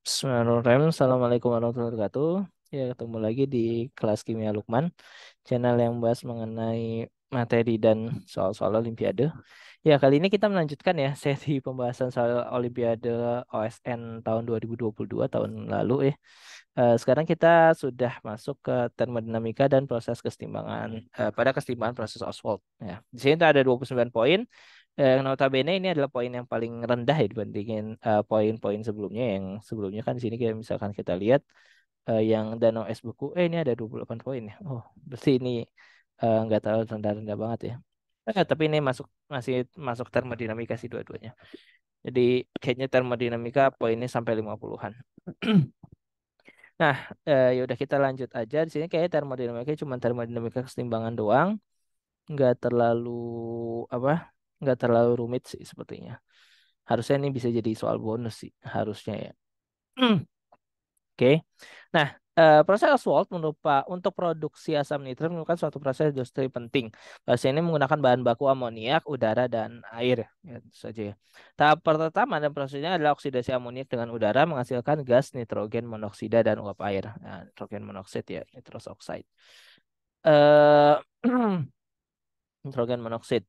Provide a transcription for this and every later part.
Bismillahirrahmanirrahim. Assalamualaikum warahmatullahi wabarakatuh. Ya, ketemu lagi di kelas Kimia Lukman, channel yang bahas mengenai materi dan soal-soal Olimpiade. Ya, kali ini kita melanjutkan ya sesi pembahasan soal Olimpiade OSN tahun 2022 tahun lalu ya. Sekarang kita sudah masuk ke termodinamika dan proses kesetimbangan pada kesetimbangan proses Ostwald. Ya, di sini ada 29 poin. Yang notabene ini adalah poin yang paling rendah ya dibandingin poin-poin sebelumnya. Yang sebelumnya kan di sini kayak misalkan kita lihat yang Danau Es Beku, ini ada 28 poin ya. Oh, berarti ini nggak terlalu rendah-rendah banget ya. Tapi ini masih masuk termodinamika sih dua-duanya. Jadi kayaknya termodinamika poinnya sampai 50-an. Nah, ya udah kita lanjut aja. Di sini kayak termodinamika cuma termodinamika kesetimbangan doang, nggak terlalu apa? Nggak terlalu rumit sih sepertinya. Harusnya ini bisa jadi soal bonus sih, harusnya ya. Oke. Nah, proses Ostwald untuk produksi asam nitrat merupakan suatu proses industri penting. Proses ini menggunakan bahan baku amoniak, udara, dan air. Ya, itu saja ya. Tahap pertama dan prosesnya adalah oksidasi amoniak dengan udara menghasilkan gas nitrogen monoksida dan uap air. Nah, nitrogen monoksida ya, nitrous oxide. Eh nitrogen monoksida.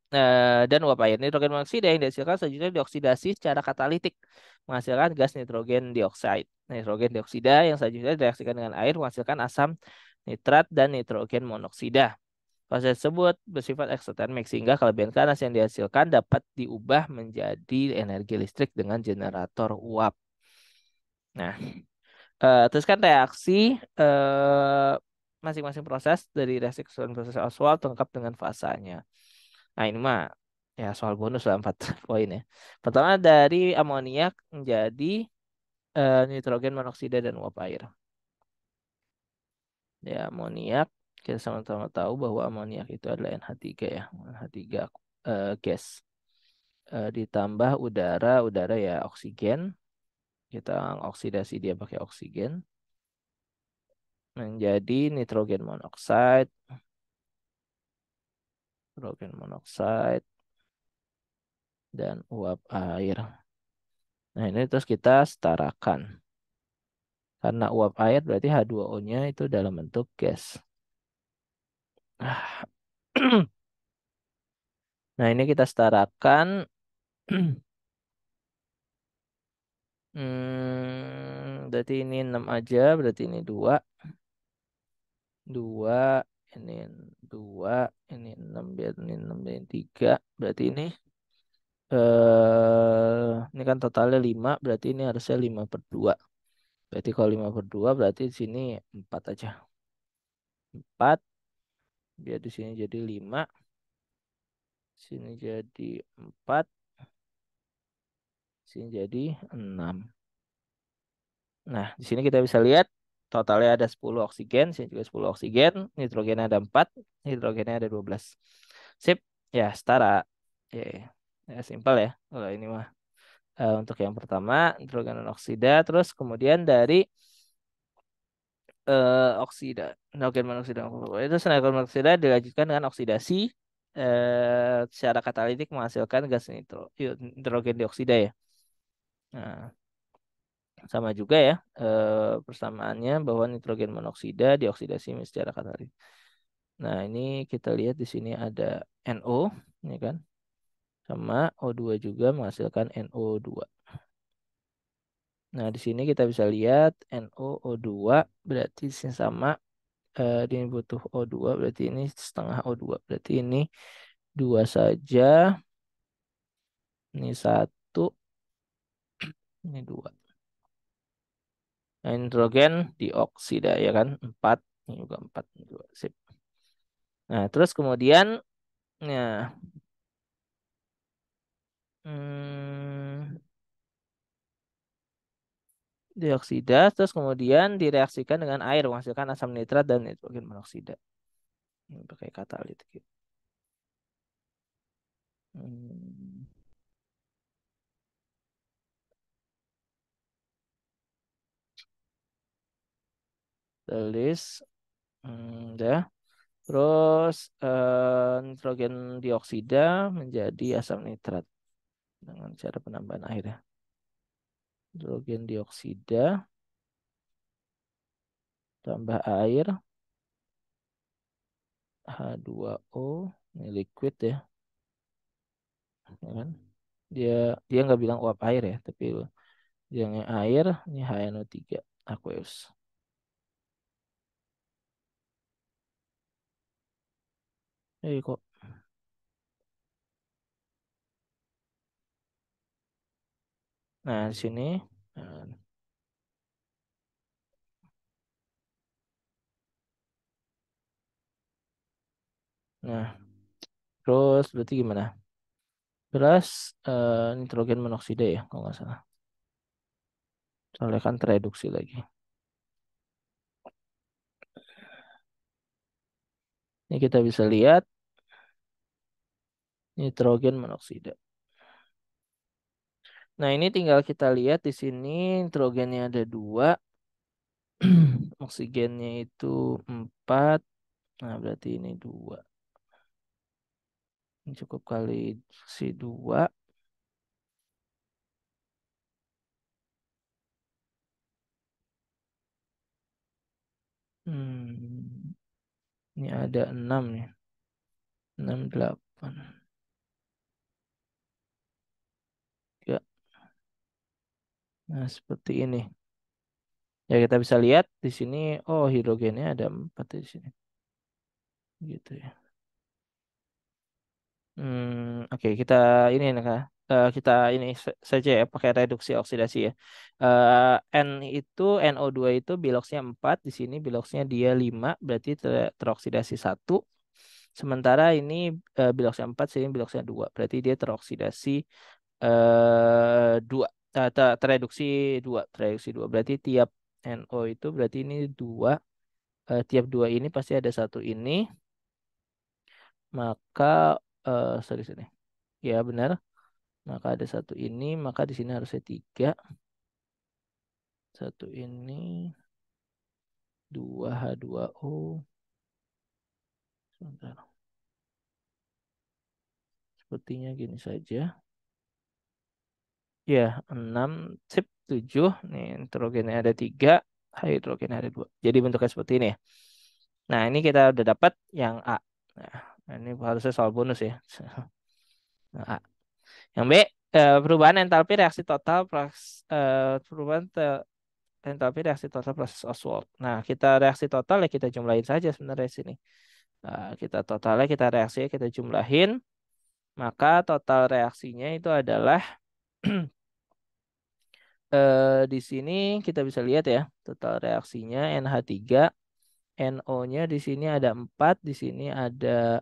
Dan uap air. Nitrogen monoksida yang dihasilkan selanjutnya dioksidasi secara katalitik menghasilkan gas nitrogen dioksida. Nitrogen dioksida yang selanjutnya direaksikan dengan air menghasilkan asam nitrat dan nitrogen monoksida. Proses tersebut bersifat eksotermik sehingga kelebihan panas yang dihasilkan dapat diubah menjadi energi listrik dengan generator uap. Nah, terus kan reaksi eh, masing-masing proses dari reaksi keseluruhan proses Ostwald lengkap dengan fasanya. Nah, ini mah ya soal bonus lah 4 poin ya. Pertama dari amoniak menjadi nitrogen monoksida dan uap air. Ya, amoniak kita sama-sama tahu bahwa amoniak itu adalah NH3 ya. NH3 gas. Ditambah udara, udara ya oksigen. Kita oksidasi dia pakai oksigen menjadi nitrogen monoksida dan uap air. Nah, ini terus kita setarakan. Karena uap air berarti H2O-nya itu dalam bentuk gas. Nah, ini kita setarakan. Berarti ini 6 aja, berarti ini 2. 2, ini 2, ini 6, biar ini 6, ini 3. Berarti ini kan totalnya 5, berarti ini harusnya 5/2. Berarti kalau 5/2 berarti di sini 4 aja. 4, biar di sini jadi 5, sini jadi 4, sini jadi 6. Nah, di sini kita bisa lihat totalnya ada 10 oksigen, sini juga 10 oksigen, nitrogennya ada 4, hidrogennya ada 12. Sip, ya setara. Ya, ya simpel ya. Kalau ini mah untuk yang pertama nitrogen monoksida, terus kemudian dari oksida, nitrogen monoksida. Itu nitrogen monoksida dilanjutkan dengan oksidasi secara katalitik menghasilkan gas nitrogen dioksida ya. Nah, sama juga ya persamaannya bahwa nitrogen monoksida dioksidasi secara katalitik. Nah, ini kita lihat di sini ada NO, ini kan, sama O2 juga menghasilkan NO2. Nah, di sini kita bisa lihat NO2 berarti sama ini butuh O2 berarti ini setengah O2. Berarti ini 2 saja, ini 1, ini 2. Nah, nitrogen dioksida ya kan 4, ini juga 4, ini juga sip. Nah, terus kemudian ya hmm, dioksida terus kemudian direaksikan dengan air menghasilkan asam nitrat dan nitrogen monoksida. Ini pakai katalitik. Hmm, tulis udah. Terus nitrogen dioksida menjadi asam nitrat dengan cara penambahan air ya. Hidrogen dioksida tambah air H2O, ini liquid ya, ya kan? Dia dia nggak bilang uap air ya, tapi dia yang air, ini HNO3 aqueous. Kok. Nah, di sini. Nah, nah, terus berarti gimana? Terus nitrogen monoksida ya, kalau nggak salah. Soalnya kan tereduksi lagi. Ini kita bisa lihat nitrogen monoksida. Nah, ini tinggal kita lihat di sini nitrogennya ada dua, oksigennya itu empat. Nah, berarti ini dua. Ini cukup kali si dua. Hmm, ini ada enam nih. Enam, delapan. Ya, nah seperti ini. Ya, kita bisa lihat di sini. Oh, hidrogennya ada empat di sini. Gitu ya. Oke, kita ini nah, kita ini saja ya pakai reduksi oksidasi ya. N itu NO2 itu biloxnya 4, di sini biloxnya dia 5, berarti teroksidasi satu. Sementara ini biloxnya 4, sini biloxnya 2, berarti dia teroksidasi 2. Tereduksi 2, tereduksi 2. Berarti tiap NO itu berarti ini 2, tiap 2 ini pasti ada satu ini, maka sorry sini. Ya, benar. Maka ada satu ini, maka di sini harusnya 3. Satu ini, 2H2O. Sebentar. Sepertinya gini saja. Ya, 6, sip, 7. Nih, nitrogennya ada 3, hidrogen ada 2. Jadi bentuknya seperti ini ya. Nah, ini kita udah dapat yang A. Nah, ini harusnya soal bonus ya. Nah, A. Yang B, perubahan entalpi reaksi total, perubahan entalpi reaksi total proses Oswald. Nah, kita reaksi total ya kita jumlahin saja sebenarnya sini. Kita totalnya, kita reaksinya kita jumlahin, maka total reaksinya itu adalah di sini kita bisa lihat ya, total reaksinya NH3, NO-nya di sini ada 4, di sini ada,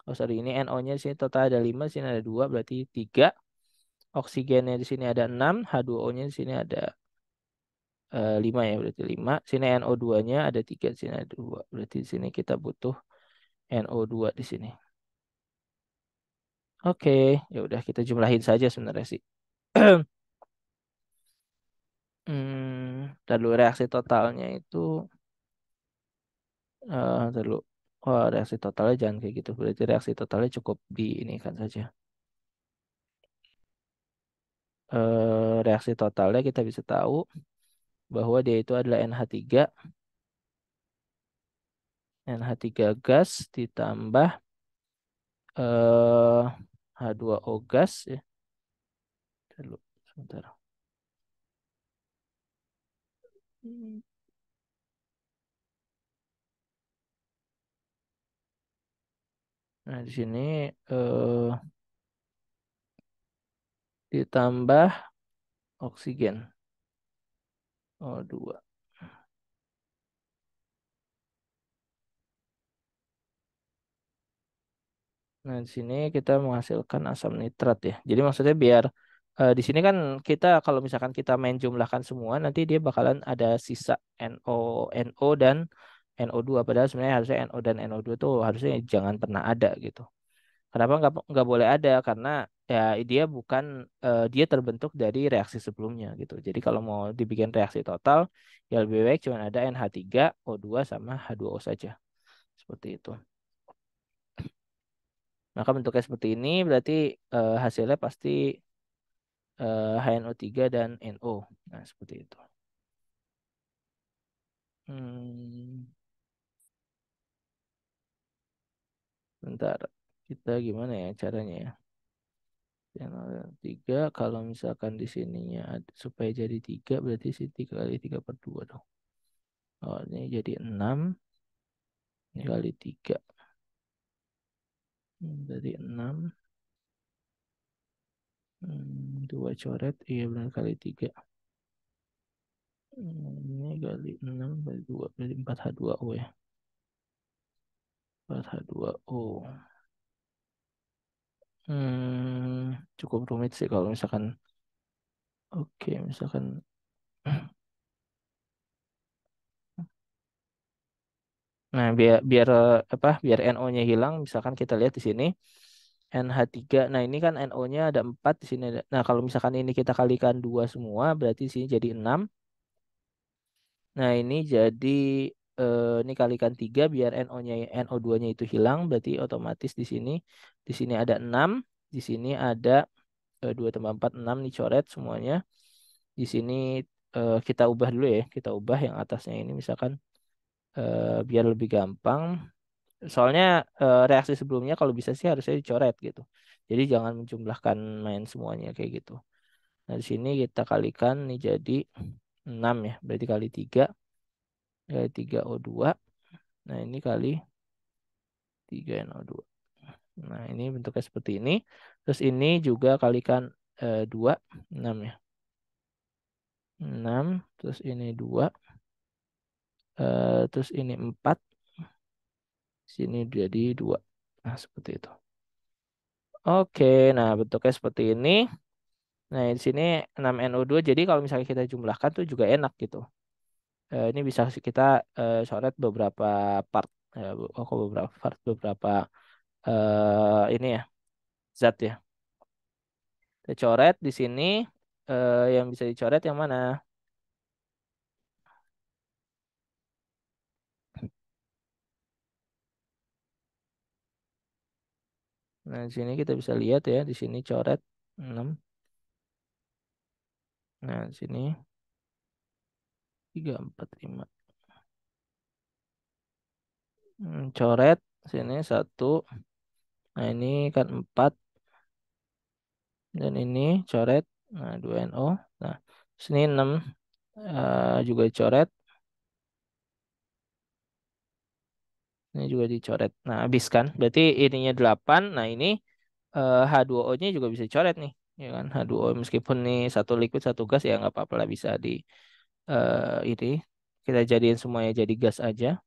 oh sorry, ini NO-nya di sini total ada 5, di sini ada 2, berarti 3. Oksigennya di sini ada 6, H2O-nya di sini ada 5 ya, berarti 5. Sini NO2-nya ada 3, di sini ada 2. Berarti di sini kita butuh NO2 di sini. Oke, ya udah kita jumlahin saja sebenarnya sih. Ntar dulu reaksi totalnya itu ntar dulu. Oh, reaksi totalnya jangan kayak gitu. Berarti reaksi totalnya cukup di ini kan saja. Reaksi totalnya kita bisa tahu bahwa dia itu adalah NH3, NH3 gas ditambah eh H2O gas ya. Ntar dulu, sebentar. Hmm. Nah, di sini eh ditambah oksigen O2. Nah, di sini kita menghasilkan asam nitrat ya. Jadi maksudnya biar di sini kan kita kalau misalkan kita main jumlahkan semua, nanti dia bakalan ada sisa NO, NO dan NO2. Padahal sebenarnya harusnya NO dan NO2 tuh harusnya jangan pernah ada gitu. Kenapa nggak boleh ada? Karena ya dia bukan dia terbentuk dari reaksi sebelumnya gitu. Jadi kalau mau dibikin reaksi total, ya lebih baik cuma ada NH3, O2 sama H2O saja. Seperti itu. Maka bentuknya seperti ini berarti hasilnya pasti HNO3 dan NO. Nah, seperti itu. Hmm, bentar. Kita gimana ya caranya ya? Channel 3 kalau misalkan di sininya supaya jadi 3 berarti sih 3 kali 3 per 2 dong. Oh, ini jadi 6 ini kali 3. Berarti 6 2 coret. Iya benar kali 3. Ini kali 6 kali 2 berarti 4H2O ya. 4H2O. Cukup rumit sih kalau misalkan oke misalkan nah biar biar apa biar NO-nya hilang misalkan kita lihat di sini NH3. Nah, ini kan NO-nya ada 4 di sini. Nah, kalau misalkan ini kita kalikan 2 semua berarti di sini jadi 6. Nah, ini jadi ini kalikan 3 biar NO-nya NO2-nya itu hilang berarti otomatis di sini ada 6, di sini ada 2 tambah 4 6 nih coret semuanya. Di sini kita ubah dulu ya. Kita ubah yang atasnya ini misalkan biar lebih gampang. Soalnya reaksi sebelumnya kalau bisa sih harusnya dicoret gitu. Jadi jangan menjumlahkan main semuanya kayak gitu. Nah, di sini kita kalikan nih jadi 6 ya. Berarti kali 3 kali 3O2. Nah, ini kali 3NO2. Nah, ini bentuknya seperti ini. Terus ini juga kalikan 2, 6 ya. 6, terus ini 2, terus ini 4, sini jadi 2. Nah, seperti itu. Oke, nah bentuknya seperti ini. Nah, di sini 6NO2. Jadi kalau misalnya kita jumlahkan tuh juga enak gitu. Ini bisa kita coret beberapa part. Beberapa part, beberapa ini ya, zat ya. Kita coret di sini yang bisa dicoret yang mana? Nah, di sini kita bisa lihat ya, di sini coret 6. Nah, di sini 3 4 5. Coret sini 1. Nah, ini kan 4 dan ini coret. Nah, 2NO. Nah, sini 6 juga dicoret. Ini juga dicoret. Nah, habis kan? Berarti ininya 8. Nah, ini H2O-nya juga bisa dicoret nih. Ya kan? H2O meskipun nih satu liquid satu gas ya nggak apa-apa lah bisa di ini kita jadiin semuanya jadi gas aja.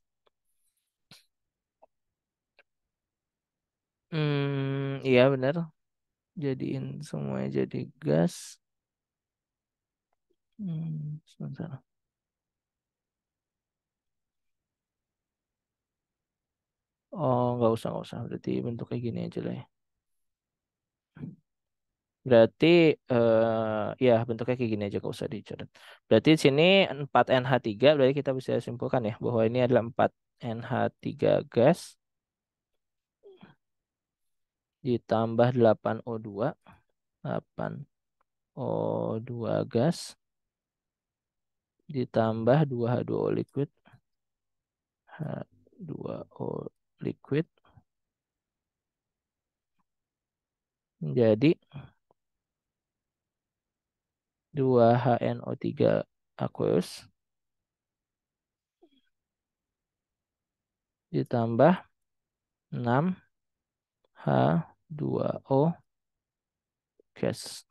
Iya benar. Jadiin semuanya jadi gas. Sebentar. Oh, nggak usah. Berarti bentuknya gini aja lah ya. Berarti ya bentuknya kayak gini aja, nggak usah dicoret. Berarti di sini 4NH3, berarti kita bisa simpulkan ya bahwa ini adalah 4NH3 gas ditambah 8O2, 8O2 gas ditambah 2H2O liquid, H2O liquid menjadi 2HNO3 aqueous ditambah 6H2O gas.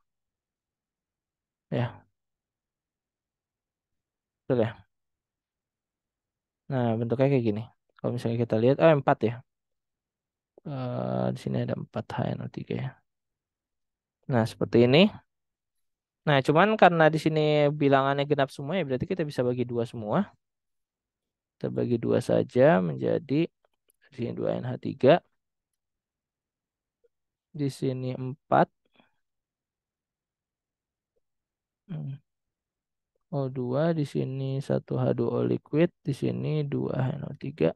Ya, betul ya. Nah, bentuknya kayak gini. Kalau misalnya kita lihat, 4 ya. Di sini ada 4 HNO3 ya. Nah, seperti ini. Nah, cuman karena di sini bilangannya genap semua ya, berarti kita bisa bagi dua semua. Kita bagi dua saja menjadi di sini 2NH3, di sini 4 O2, di sini 1H2O liquid, di sini 2NO3,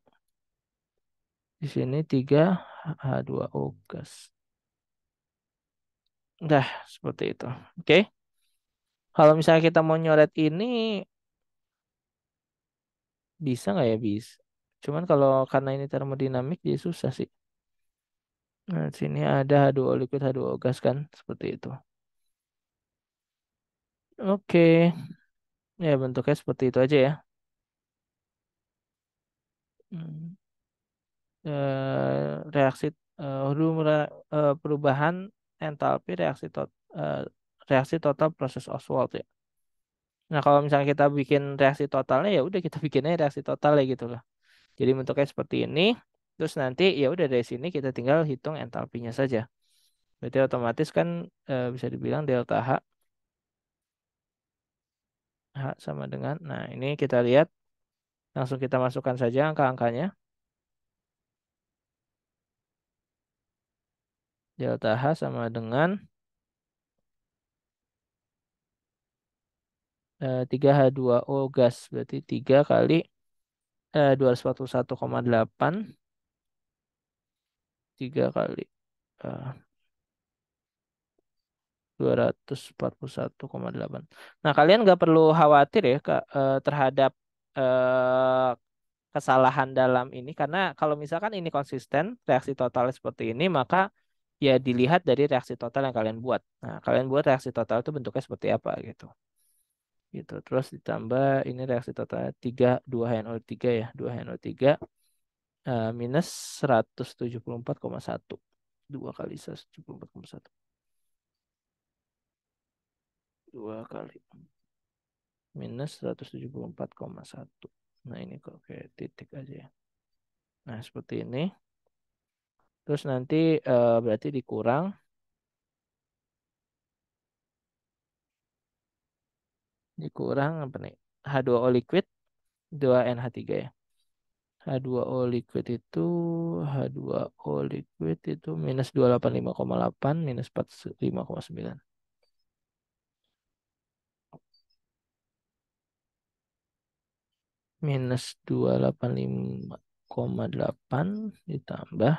di sini 3H2O gas. Dah, seperti itu. Oke. Kalau misalnya kita mau nyoret ini, bisa nggak ya? Bisa. Cuman kalau karena ini termodinamik, jadi susah sih. Nah, sini ada H2O liquid, H2O gas kan. Seperti itu. Oke. Ya, bentuknya seperti itu aja ya. Hmm. Reaksi perubahan entalpi reaksi total proses Ostwald ya. Nah, kalau misalnya kita bikin reaksi totalnya ya udah kita bikinnya reaksi total ya gitu loh. Jadi bentuknya seperti ini. Terus nanti ya udah dari sini kita tinggal hitung entalpinya saja. Berarti otomatis kan bisa dibilang delta H sama dengan. Nah, ini kita lihat langsung kita masukkan saja angka-angkanya. Delta H sama dengan 3H2O gas. Berarti 3 kali 241,8 3 kali eh, 241,8. Nah, kalian nggak perlu khawatir ya terhadap eh, kesalahan dalam ini karena kalau misalkan ini konsisten reaksi totalnya seperti ini maka ya dilihat dari reaksi total yang kalian buat. Nah, kalian buat reaksi total itu bentuknya seperti apa gitu. Gitu. Terus ditambah ini reaksi totalnya 2HNO3 ya, 2HNO3 minus 174,1. 2 kali 174,1. 2 kali minus 174,1. Nah, ini kok kayak titik aja ya. Nah, seperti ini. Terus nanti berarti dikurang apa nih? H2O liquid 2NH3 ya. H2O liquid itu H2O liquid itu minus 285,8 minus 45,9. Minus 285,8 ditambah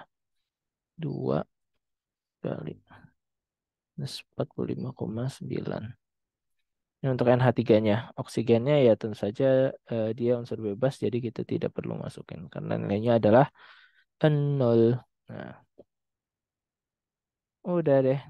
2 kali minus 45,9. Ini untuk NH3-nya. Oksigennya ya tentu saja dia unsur bebas jadi kita tidak perlu masukin karena nilainya adalah 0. Nah, udah deh.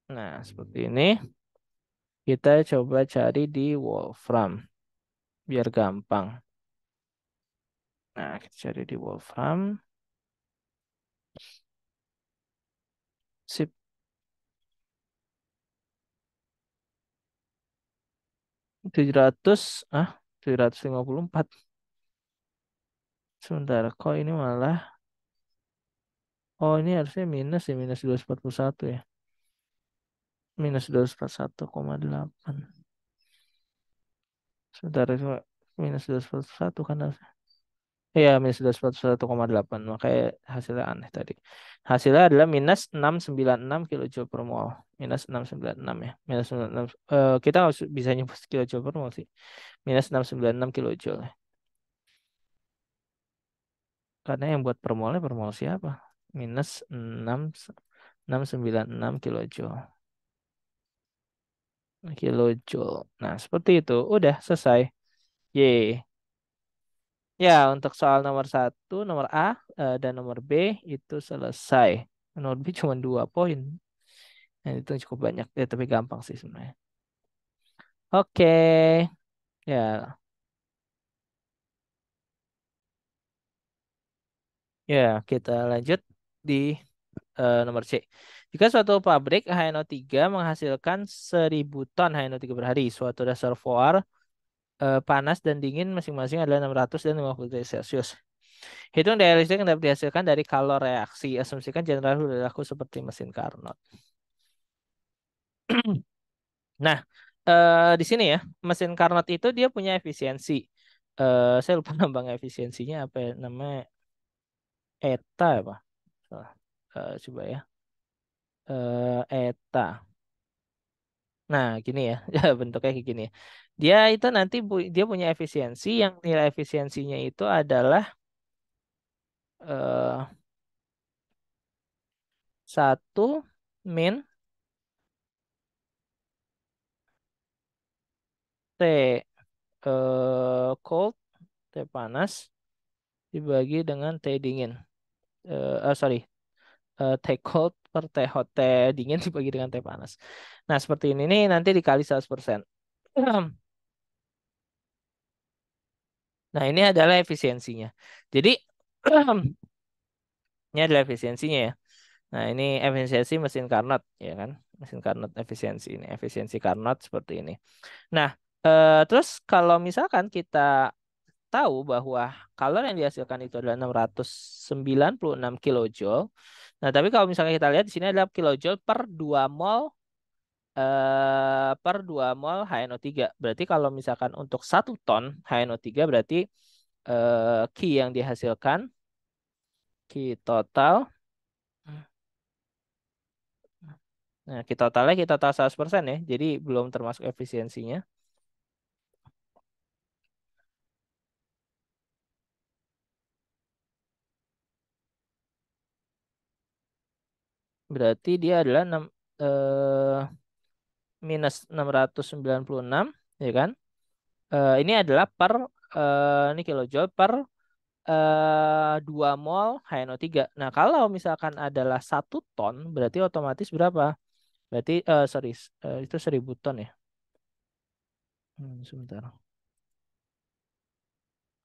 Nah, seperti ini. Kita coba cari di Wolfram biar gampang. Nah, kita cari di Wolfram. Sip, 700 754. Sebentar, kok ini malah oh ini harusnya minus ya, minus 241 ya. Minus 241,8. Sebentar, itu minus 241 kan harusnya. Iya, minus 241,8. Makanya hasilnya aneh tadi. Hasilnya adalah minus 696 kilojoule per mol. Minus 696 ya. Minus 696. Kita nggak bisa nyebut kilojoule per mol sih. Minus 696 kilojoule. Karena yang buat per mol siapa? Minus 696 kilojoule. Kilojoule. Nah, seperti itu. Udah selesai. Yeay. Ya, untuk soal nomor satu, nomor A dan nomor B itu selesai. Nomor B cuma 2 poin. Nah, itu cukup banyak. Ya, tapi gampang sih sebenarnya. Oke. Ya, ya kita lanjut di nomor C. Jika suatu pabrik HNO3 menghasilkan 1.000 ton HNO3 per hari, suatu reservoir panas dan dingin masing-masing adalah 600 dan 50 derajat Celcius. Hitung daya listrik yang dapat dihasilkan dari kalor reaksi. Asumsikan general berlaku seperti mesin Carnot. Nah, di sini ya, mesin Carnot itu dia punya efisiensi. Saya lupa nambang efisiensinya apa ya, namanya ETA apa? Salah. Coba ya. ETA. Nah, gini ya, ya bentuknya kayak gini. Dia itu nanti dia punya efisiensi yang nilai efisiensinya itu adalah eh, 1 min T cold, T panas dibagi dengan T dingin. Sorry, T cold per T hot, T dingin dibagi dengan T panas. Nah, seperti ini nih nanti dikali 100%. Nah, ini adalah efisiensinya. Jadi, ini adalah efisiensinya ya. Nah, ini efisiensi mesin Carnot, ya kan? Mesin Carnot efisiensi ini, efisiensi Carnot seperti ini. Nah, terus kalau misalkan kita tahu bahwa kalor yang dihasilkan itu adalah 696 kilojoule. Nah, tapi kalau misalnya kita lihat di sini adalah kilojoule per 2 mol per 2 mol HNO3. Berarti kalau misalkan untuk 1 ton HNO3 berarti Ki yang dihasilkan, Ki total. Nah, kita total 100% ya. Jadi belum termasuk efisiensinya. Berarti dia adalah eh, minus 696, ya kan? Ini adalah per ini kilojoule per 2 mol HNO3. Nah, kalau misalkan adalah 1 ton, berarti otomatis berapa? Berarti, sorry, itu 1.000 ton ya. Sebentar.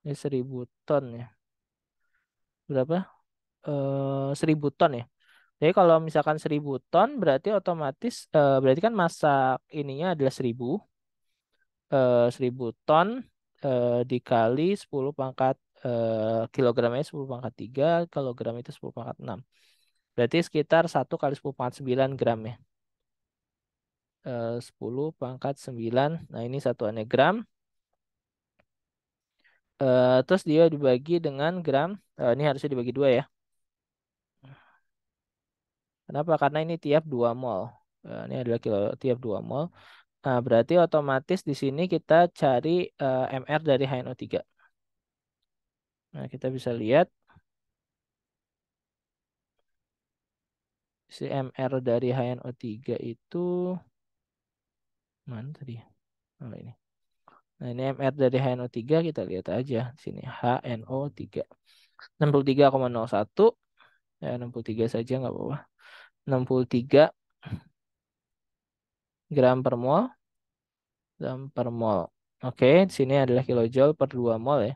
Ini 1.000 ton ya. Berapa? 1.000 ton ya. Jadi kalau misalkan 1.000 ton, berarti otomatis, berarti kan massa ininya adalah 1.000 ton dikali 10 pangkat kilogramnya 10 pangkat 3, kilogram itu 10 pangkat 6. Berarti sekitar 1 kali 10 pangkat 9 gram ya. 10 pangkat 9. Nah, ini satuannya gram. Terus dia dibagi dengan gram. Ini harusnya dibagi 2 ya. Kenapa? Karena ini tiap 2 mol. Ini adalah kilo tiap 2 mol. Nah, berarti otomatis di sini kita cari MR dari HNO3. Nah, kita bisa lihat si MR dari HNO3 itu mana tadi? Oh, ini. Nah, ini MR dari HNO3 kita lihat aja di sini HNO3. 63,01, ya 63 saja nggak apa-apa. 63 gram per mol, Oke, di sini adalah kilojoule per 2 mol ya.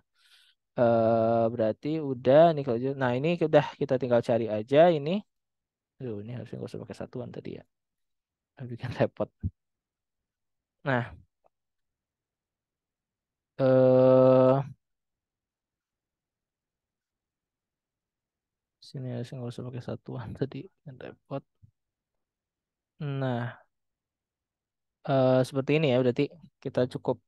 Berarti udah nih kilojoule. Nah, ini udah kita tinggal cari aja ini. Aduh, ini harusnya nggak usah pakai satuan tadi ya. Bikin repot. Nah, eh sini harusnya nggak usah pakai satuan tadi, bikin repot. Nah, seperti ini ya. Berarti kita cukup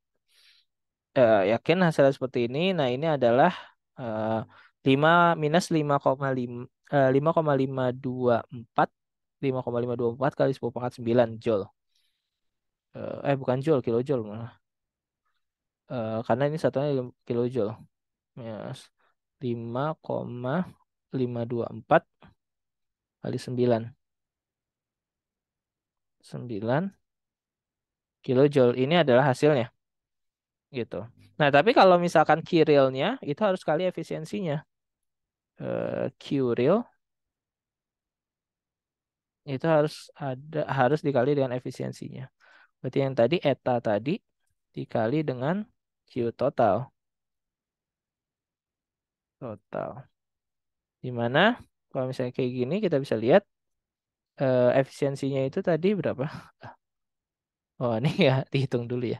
yakin hasilnya seperti ini. Nah, ini adalah eh, 5 minus 5,5 5,524 5,524 kali 10 pangkat 9 joule. Bukan joule, kilojoule malah. Karena ini satunya kilojoule. Yes. 5,524 kali 9. 9 kilojoule. Ini adalah hasilnya gitu. Nah, tapi kalau misalkan Q realnya itu harus kali efisiensinya. Q real itu harus dikali dengan efisiensinya. Berarti yang tadi eta tadi dikali dengan Q total. Total. Di mana kalau misalnya kayak gini kita bisa lihat efisiensinya itu tadi berapa? Oh, ini ya dihitung dulu ya.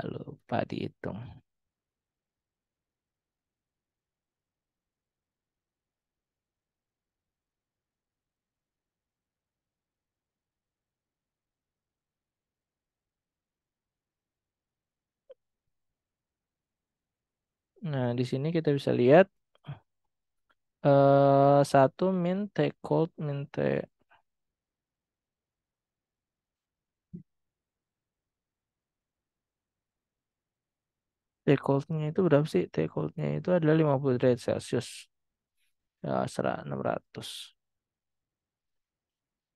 Lupa dihitung. Nah, di sini kita bisa lihat 1 min T cold min T Take cold-nya itu berapa sih? Take cold-nya itu adalah 50 derajat Celcius. Ya, 600.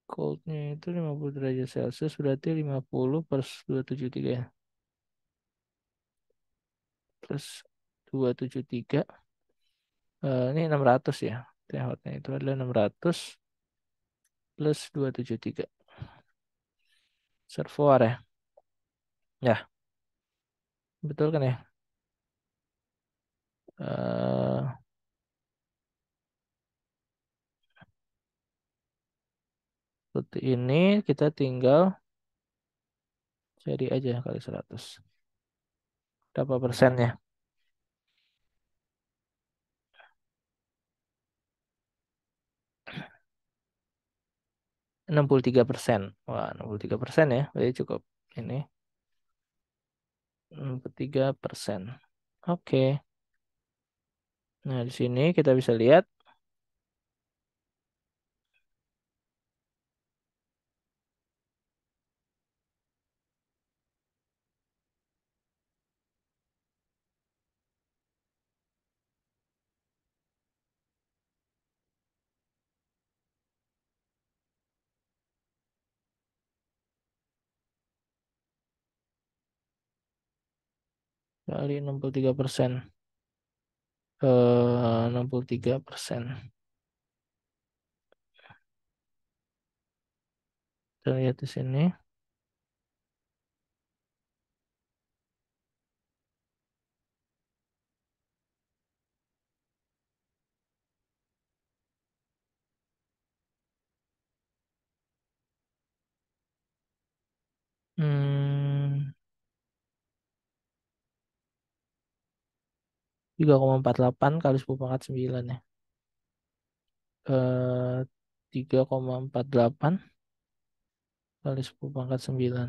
Cold-nya itu 50 derajat Celcius berarti 50 per 273 ya. Plus 273. Ini 600 ya. Teh hotnya itu adalah 600 plus 273. Server ya. Ya, betul kan ya? Eh, Seperti ini kita tinggal jadi aja kali 100. Berapa persennya? 63%. Wah, 63% ya. Berarti cukup ini 63%. Oke. Nah, di sini kita bisa lihat kali 63%. 63%. Kita lihat di sini. Hmm, 3,48 kali 10 pangkat 9 ya. 3,48 kali 10 pangkat 9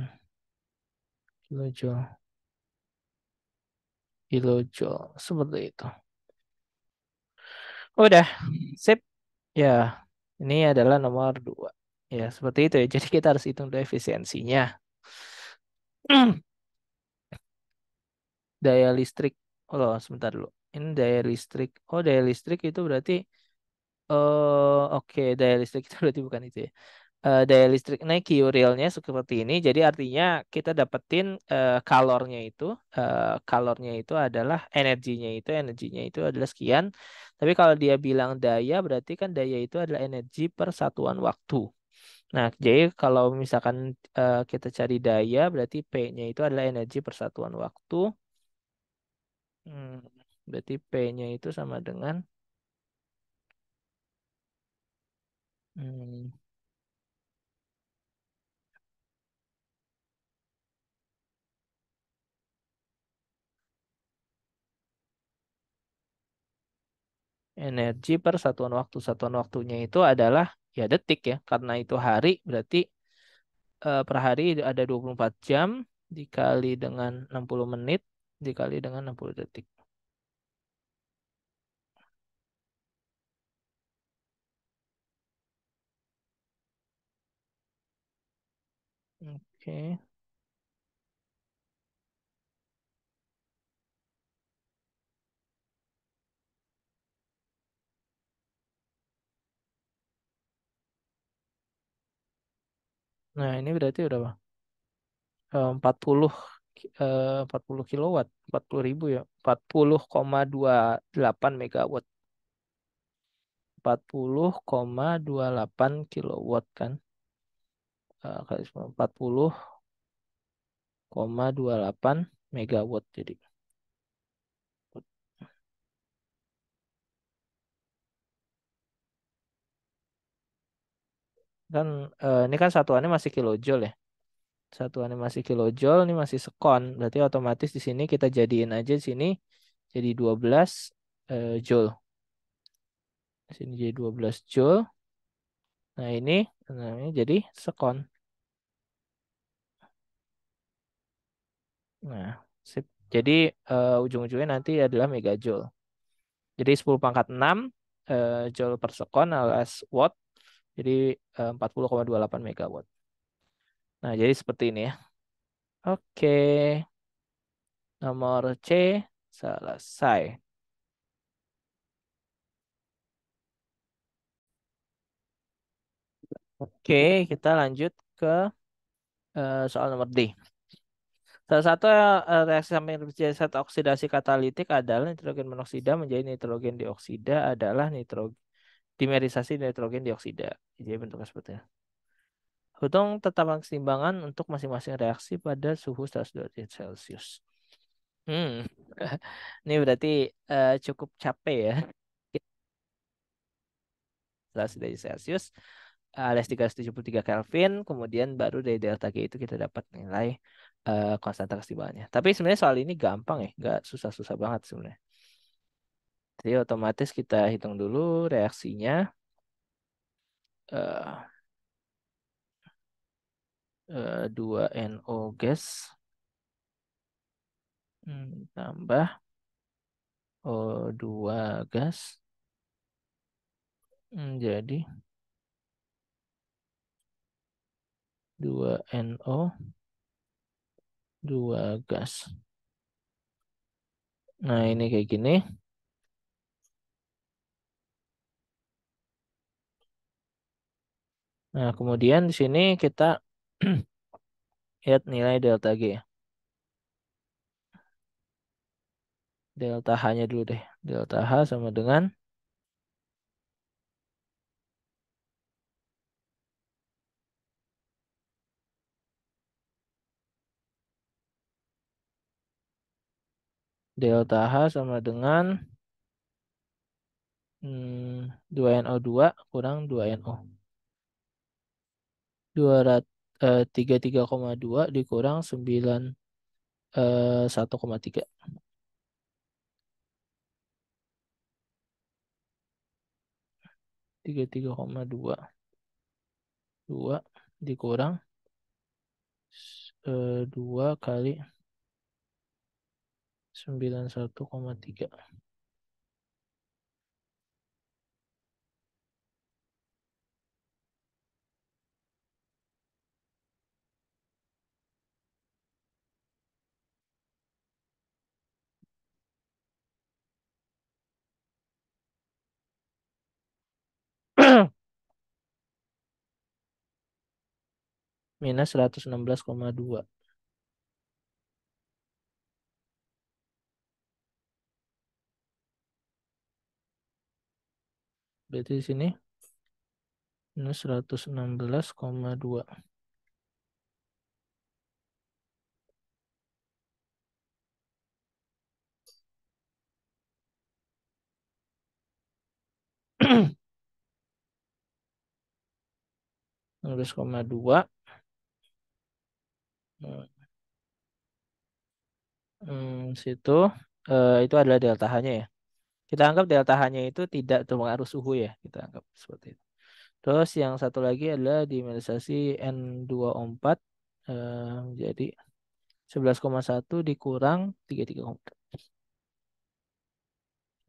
kilojoule. Kilojoule. Seperti itu. Udah. Sip. Ya. Ini adalah nomor 2. Ya, seperti itu ya. Jadi kita harus hitung dulu efisiensinya. Daya listrik. Oh, sebentar dulu. Ini daya listrik. Oh, daya listrik itu berarti oke, daya listrik itu berarti bukan itu ya. Daya listrik naik Q realnya seperti ini. Jadi artinya kita dapetin kalornya itu adalah energinya itu adalah sekian. Tapi kalau dia bilang daya berarti kan daya itu adalah energi per satuan waktu. Nah, jadi kalau misalkan kita cari daya berarti P-nya itu adalah energi per satuan waktu. Hmm, Berarti P-nya itu sama dengan hmm, energi per satuan waktu. Satuan waktunya itu adalah ya detik ya. Karena itu hari berarti per hari ada 24 jam dikali dengan 60 menit dikali dengan 60 detik. Oke. Nah, ini berarti berapa? 40 40 kilowatt, 40.000 ya. 40,28 megawatt. 40,28 kilowatt kan. Kali 40,28 megawatt jadi. Kan ini kan satuannya masih kilojoule ya. Satuannya masih kilojoule, ini masih sekon. Berarti otomatis di sini kita jadiin aja di sini jadi 12 joule. Di sini jadi 12 joule. Nah ini jadi sekon. Nah, sip. Jadi ujung-ujungnya nanti adalah megajoule. Jadi 10 pangkat 6 joule per sekon alias watt. Jadi 40,28 megawatt. Nah, jadi seperti ini ya. Oke. Nomor C. Selesai. Oke, kita lanjut ke soal nomor D. Salah satu reaksi samping zat oksidasi katalitik adalah nitrogen monoksida menjadi nitrogen dioksida adalah dimerisasi nitrogen dioksida. Jadi bentuknya seperti itu. Hitung tetapan keseimbangan untuk masing-masing reaksi pada suhu 100 derajat Celcius. Hmm, ini berarti cukup capek ya. 100 derajat Celcius alias 373 Kelvin, kemudian baru dari delta G itu kita dapat nilai konstanta keseimbangannya. Tapi sebenarnya soal ini gampang ya, nggak susah-susah banget sebenarnya. Jadi otomatis kita hitung dulu reaksinya. eh 2NO gas tambah O2 gas menjadi 2NO 2 gas. Nah, ini kayak gini. Nah, kemudian di sini kita lihat nilai delta G. Delta H-nya dulu deh. Delta H sama dengan delta H sama dengan 2NO2 kurang 2NO. 33,2 dikurang 1,3. 33,2 2 dikurang 2 kali 91,3. Minus 116,2. Berarti di sini minus 116,2. Minus 1,2. Situ itu adalah delta H-nya ya. Kita anggap delta H-nya itu tidak terpengaruh suhu ya. Kita anggap seperti itu. Terus yang satu lagi adalah dimerisasi N2O4 jadi 11,1 dikurang 33,4.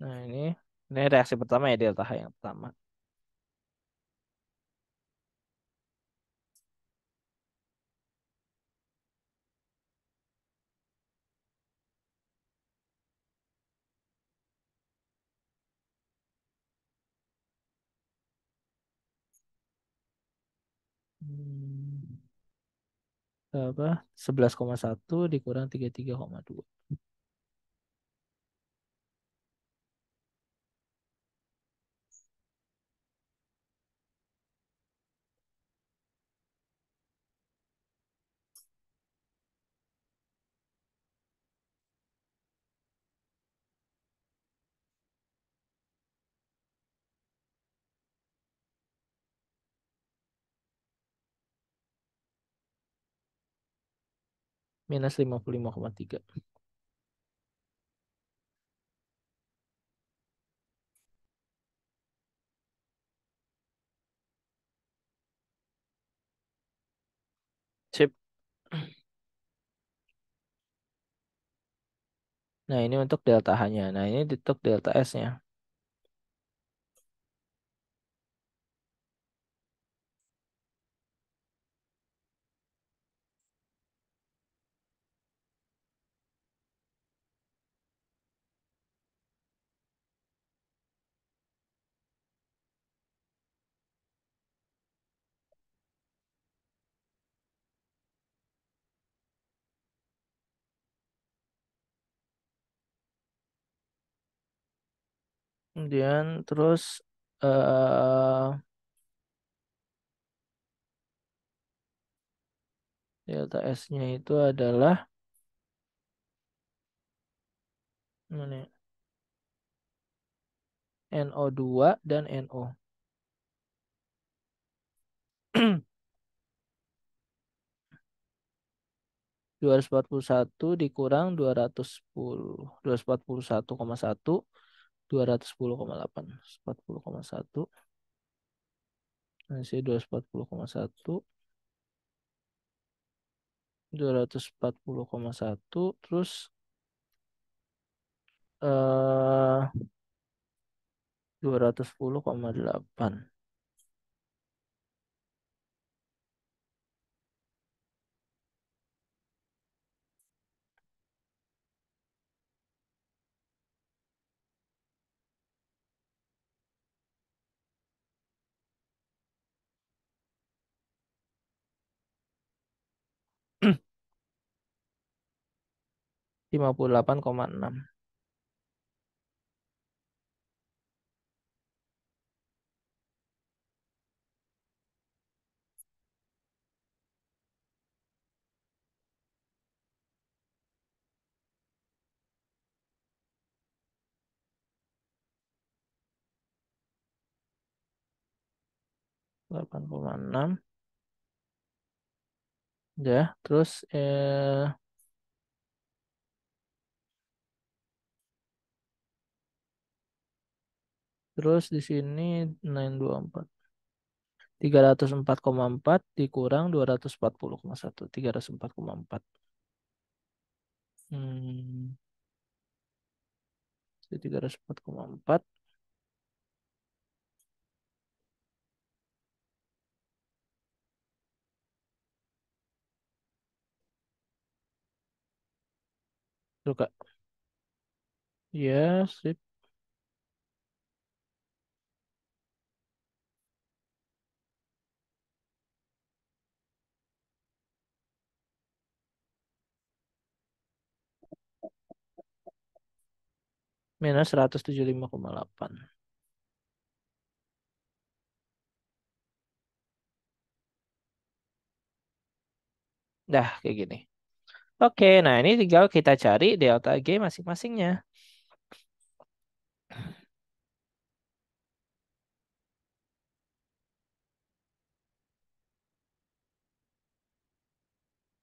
Nah, ini reaksi pertama ya delta H yang pertama. Hmm, Apa? 11,1 dikurang 33,2. Minus 55,3. Sip. Nah, ini untuk delta H-nya. Nah, ini untuk delta S-nya. Kemudian terus eh delta S-nya itu adalah mana ya? NO2 dan NO. 241 dikurang 210. 241,1, 210,8. 40,1. Masih 240,1, 240,1. Terus eh 210,8. 58,6. Delapan koma enam. Ya, terus di sini 924. 304,4 dikurang 240,1. 304,4. Hmm, 304,4. Tuh, Kak. Ya, sip. Minus 175,8. Dah, kayak gini. Oke, nah ini tinggal kita cari delta G masing-masingnya.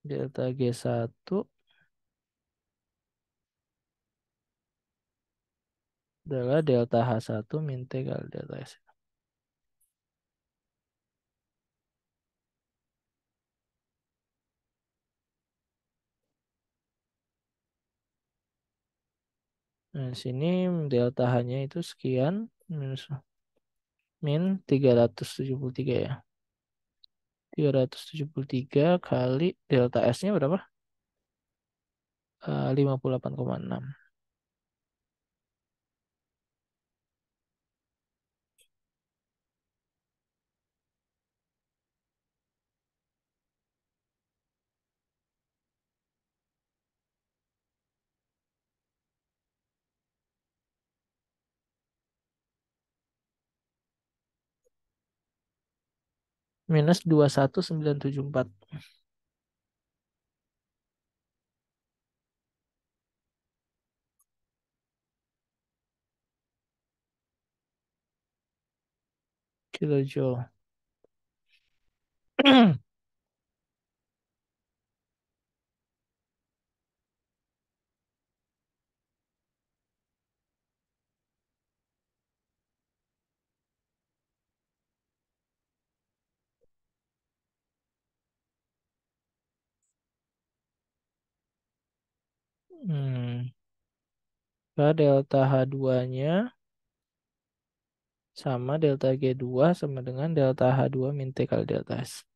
Delta G1 adalah delta H1 min T kali delta S. Nah, sini delta H-nya itu sekian minus min 373 ya. 373 kali delta S-nya berapa? 58,6. Minus 21974 kilojoule. Hmm. Delta H2-nya sama delta G2 sama dengan delta H2 min T kali delta S.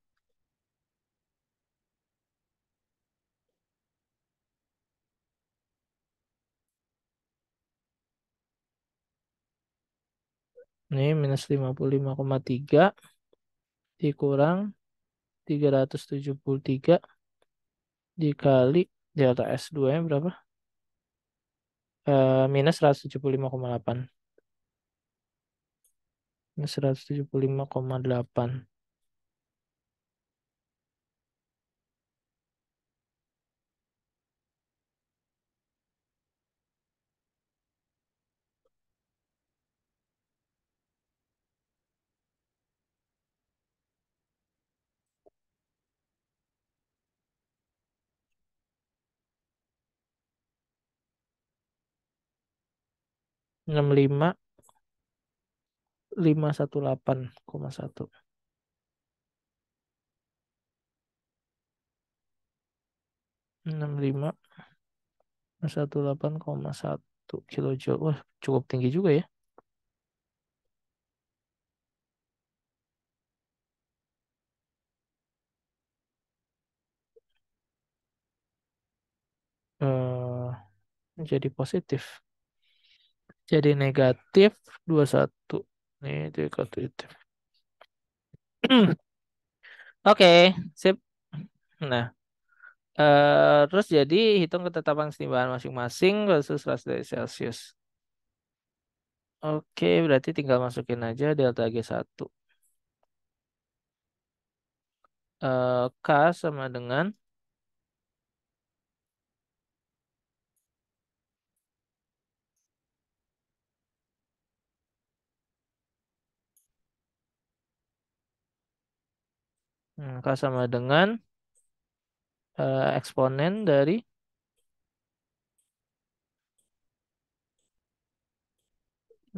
Ini minus 55,3 dikurang 373 dikali delta S2-nya berapa? Minus 175,8. Ini 175,8. 65.518,1. 65.118,1 kilojoule. Wah, cukup tinggi juga ya. Eh, jadi positif. Jadi negatif 21. Nih, itu positif. Oke, sip. Nah, terus jadi hitung ketetapan kesetimbangan masing-masing versus ras dari Celsius. Oke, berarti tinggal masukin aja delta G1. K sama dengan K sama dengan eksponen dari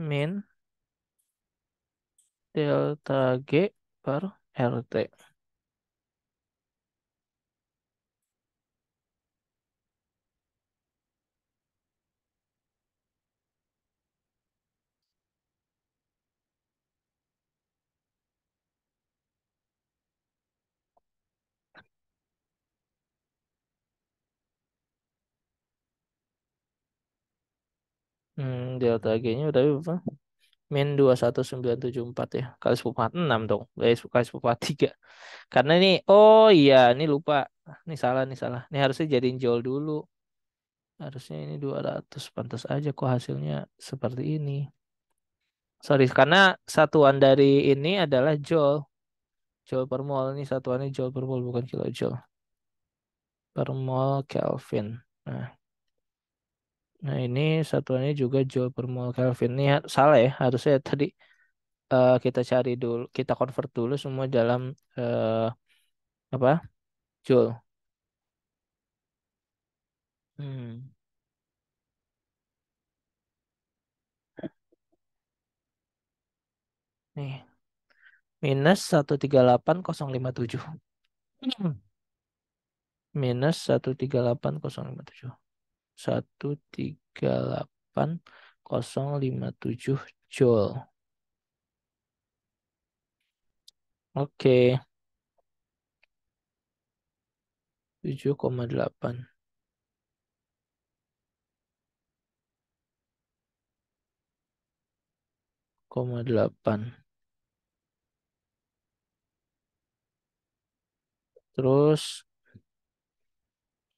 min delta G per RT. Delta G-nya udah berapa? Min 21974 ya. Kali 10 4 6 dong. Kali 10 4 3. Karena ini, oh iya, ini lupa. Ini salah, ini salah. Ini harusnya jadiin joule dulu. Harusnya ini 200. Pantas aja kok hasilnya seperti ini. Sorry, karena satuan dari ini adalah joule. Joule per mol. Ini satuannya joule per mol, bukan kilojoule. Per mol Kelvin. Nah, ini satuannya juga joule per mol Kelvin. Ini salah ya. Harusnya tadi kita cari dulu, kita convert dulu semua dalam apa? Joule. Hmm. Nih, minus 138,057. Minus 138,057. 138,057 Joule. Oke, 7,8. Terus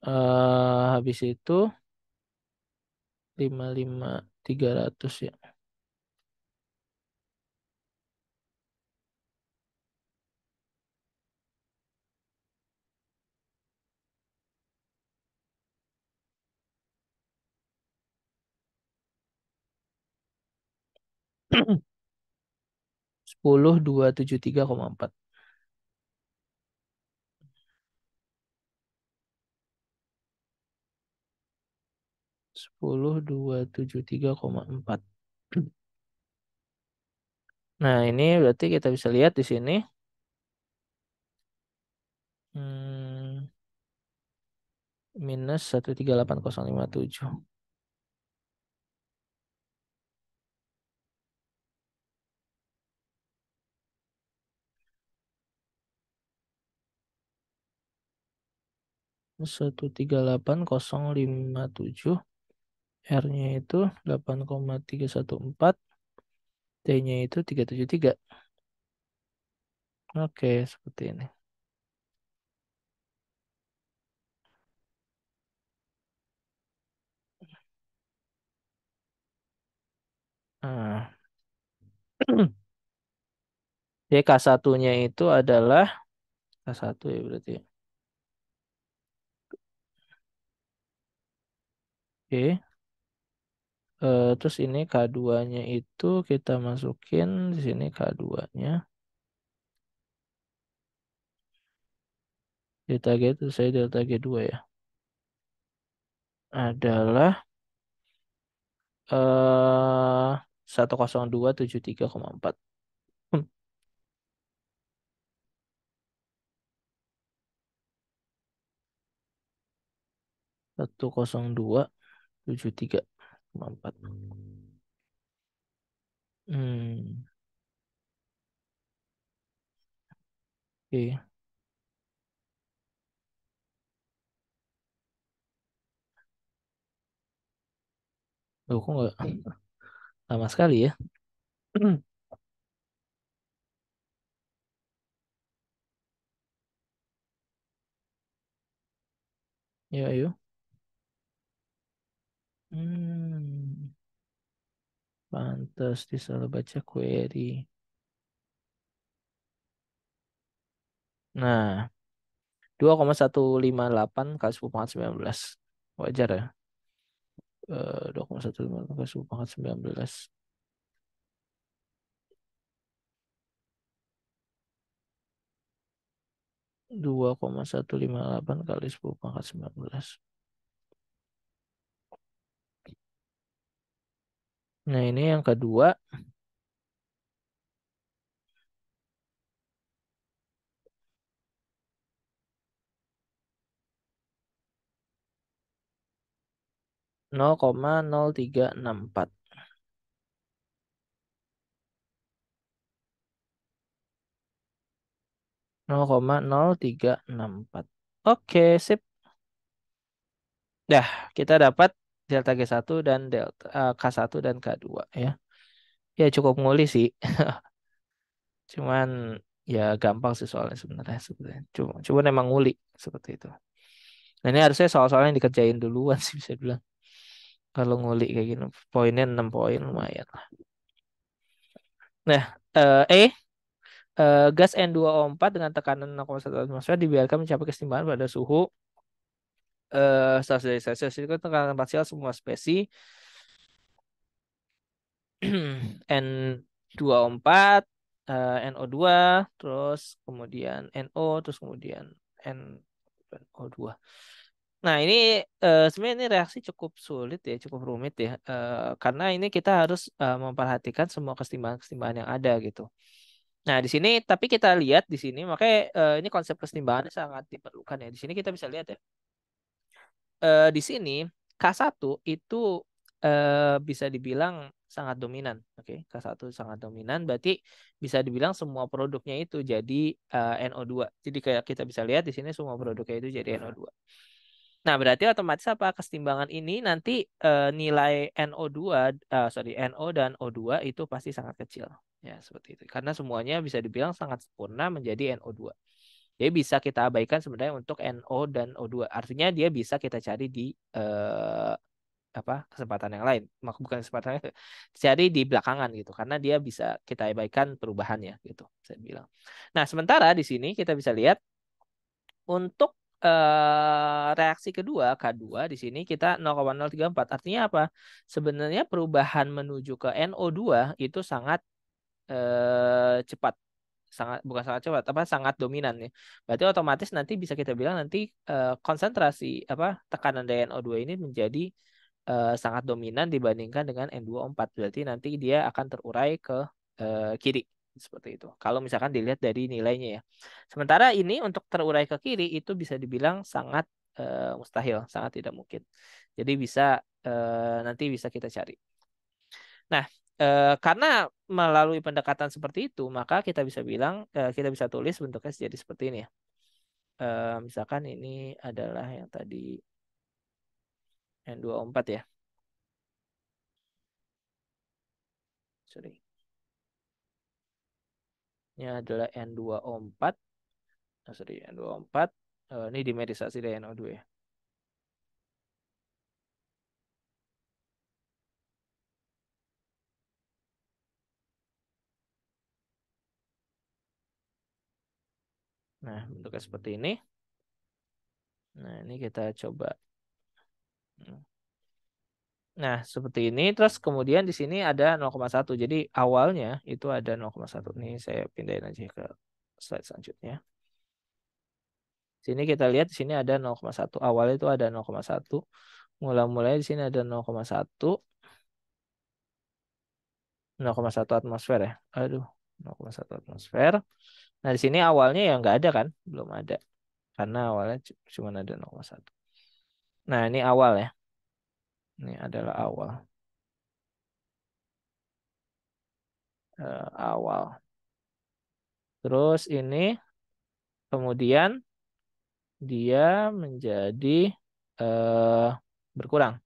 habis itu 55.300 ya. 10.273,4. 10.273,4. Nah, ini berarti kita bisa lihat di sini. Hmm, minus 138,057. 138,057. R-nya itu 8,314. T-nya itu 373. Oke, seperti ini. Nah, Jadi K1-nya itu adalah K1 ya berarti. Oke. Terus ini K2-nya itu kita masukin di sini K2-nya. Delta G itu saya delta G2 ya. Adalah 10273,4. 10273,4. Hmm, oke. Loh, kok nggak lama sekali ya? Ya, ayo. Hmm, pantas disalah baca query. Nah, 2,158 kali 10 pangkat 19. Wajar ya? 2,158 kali 10 pangkat 19. 2,158 kali 10 pangkat 19. Nah, ini yang kedua. 0,0364. 0,0364. Oke, sip. Dah, kita dapat delta G1 dan delta K1 dan K2 ya. Ya cukup nguli sih. Cuman ya gampang sih soalnya sebenarnya sebetulnya. Cuma emang nguli seperti itu. Nah, ini harusnya soal-soal yang dikerjain duluan sih bisa bilang. Kalau nguli kayak gini poinnya 6 poin lumayan lah. Nah, gas N2O4 dengan tekanan 0,1 atmosfer dibiarkan mencapai kesetimbangan pada suhu 100 derajat Celcius. Itu kan tekanan parsial semua spesies N2O4, NO2, terus kemudian NO, terus kemudian NO2. Nah, ini sebenarnya ini reaksi cukup sulit ya, cukup rumit ya. Karena ini kita harus memperhatikan semua kesetimbangan-kesetimbangan yang ada gitu. Nah, di sini tapi kita lihat di sini makanya ini konsep kesetimbangannya sangat diperlukan ya. Di sini kita bisa lihat ya di sini K1 itu bisa dibilang sangat dominan. Oke, K1 sangat dominan berarti bisa dibilang semua produknya itu jadi NO2. Jadi kayak kita bisa lihat di sini semua produknya itu jadi NO2. Nah, berarti otomatis apa kesetimbangan ini nanti nilai NO2 sorry NO dan O2 itu pasti sangat kecil. Ya, seperti itu. Karena semuanya bisa dibilang sangat sempurna menjadi NO2. Jadi bisa kita abaikan sebenarnya untuk NO dan O2. Artinya dia bisa kita cari di apa kesempatan yang lain. Bukan kesempatan cari di belakangan gitu. Karena dia bisa kita abaikan perubahannya gitu. Saya bilang. Nah, sementara di sini kita bisa lihat untuk reaksi kedua K2 di sini kita 0,034. Artinya apa? Sebenarnya perubahan menuju ke NO2 itu sangat cepat, sangat bukan sangat cepat apa sangat dominan ya. Berarti otomatis nanti bisa kita bilang nanti konsentrasi apa tekanan dari NO2 ini menjadi sangat dominan dibandingkan dengan N2O4. Berarti nanti dia akan terurai ke kiri seperti itu. Kalau misalkan dilihat dari nilainya ya. Sementara ini untuk terurai ke kiri itu bisa dibilang sangat mustahil, sangat tidak mungkin. Jadi bisa nanti bisa kita cari. Nah, karena melalui pendekatan seperti itu, maka kita bisa bilang, kita bisa tulis bentuknya jadi seperti ini ya. Misalkan ini adalah yang tadi N24 ya. Sorry. Ini adalah N2O4. Oh, sorry, N24. Ini dimerisasi dari NO2 ya. Nah, bentuknya seperti ini. Nah, ini kita coba. Nah, seperti ini. Terus kemudian di sini ada 0,1. Jadi awalnya itu ada 0,1. Ini saya pindahin aja ke slide selanjutnya. Sini kita lihat di sini ada 0,1. Awalnya itu ada 0,1. Mulai-mulai di sini ada 0,1. 0,1 atmosfer ya. Aduh, 0,1 atmosfer. Nah, di sini awalnya ya nggak ada kan? Belum ada. Karena awalnya cuma ada 0,1. Nah, ini awal ya. Ini adalah awal. Awal. Terus ini kemudian dia menjadi eh, berkurang.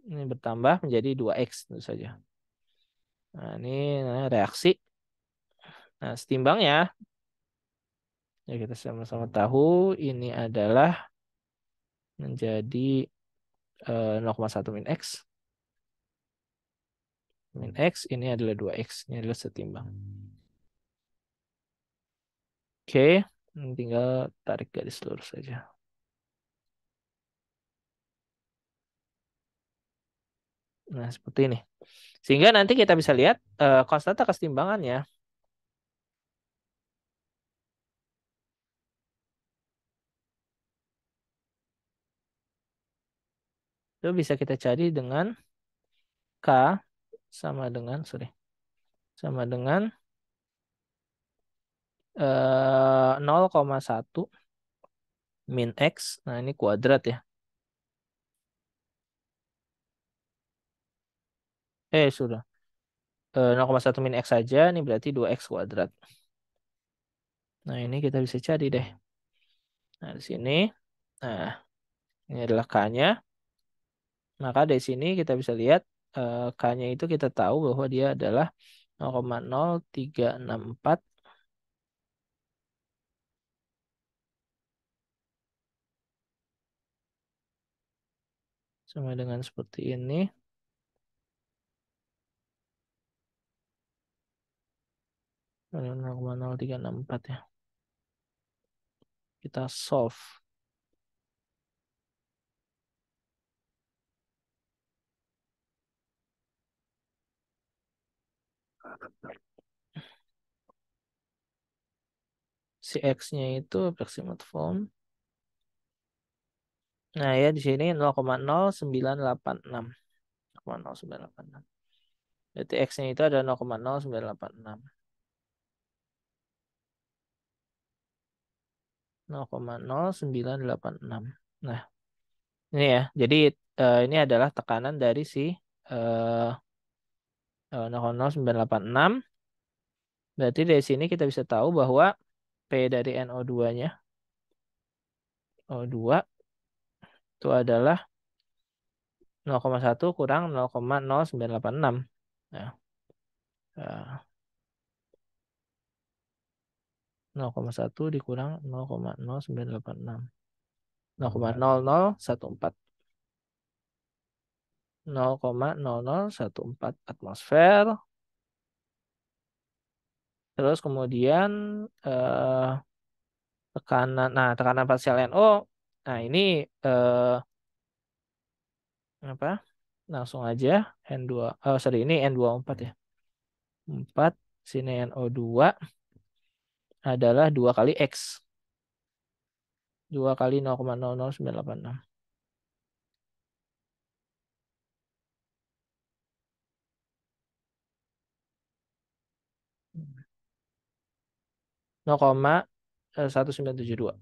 Ini bertambah menjadi 2x tentu saja. Nah, ini reaksi. Nah, setimbangnya ya kita sama-sama tahu ini adalah menjadi 0,1 min x. Min x ini adalah 2x. Ini adalah setimbang. Oke, tinggal tarik garis lurus saja. Nah, seperti ini. Sehingga nanti kita bisa lihat konstanta kesetimbangannya itu bisa kita cari dengan K sama dengan, sama dengan 0,1 min X. Nah, ini kuadrat ya. Sudah. 0,1 min X saja, ini berarti 2X kuadrat. Nah, ini kita bisa cari deh. Nah, di sini. Nah, ini adalah K-nya. Maka dari sini kita bisa lihat K-nya itu kita tahu bahwa dia adalah 0,0364 sama dengan seperti ini. 0,0364 ya. Kita solve. Si X-nya itu approximate form. Nah, ya di sini 0,0986. 0,0986. Berarti X-nya itu ada 0,0986. 0,0986. Nah, ini ya. Jadi ini adalah tekanan dari si 0,0986. Berarti dari sini kita bisa tahu bahwa P dari NO2-nya O2 itu adalah 0,1 kurang 0,0986. Nah, 0,1 dikurang 0,0986. 0,0014. 0,0014 atmosfer. Terus kemudian tekanan parsial NO. Nah, ini apa? Langsung aja N2. Oh, sorry, ini N24 ya. 4 sini NO2 adalah 2 kali X. 2 kali 0,00986. 0,1972.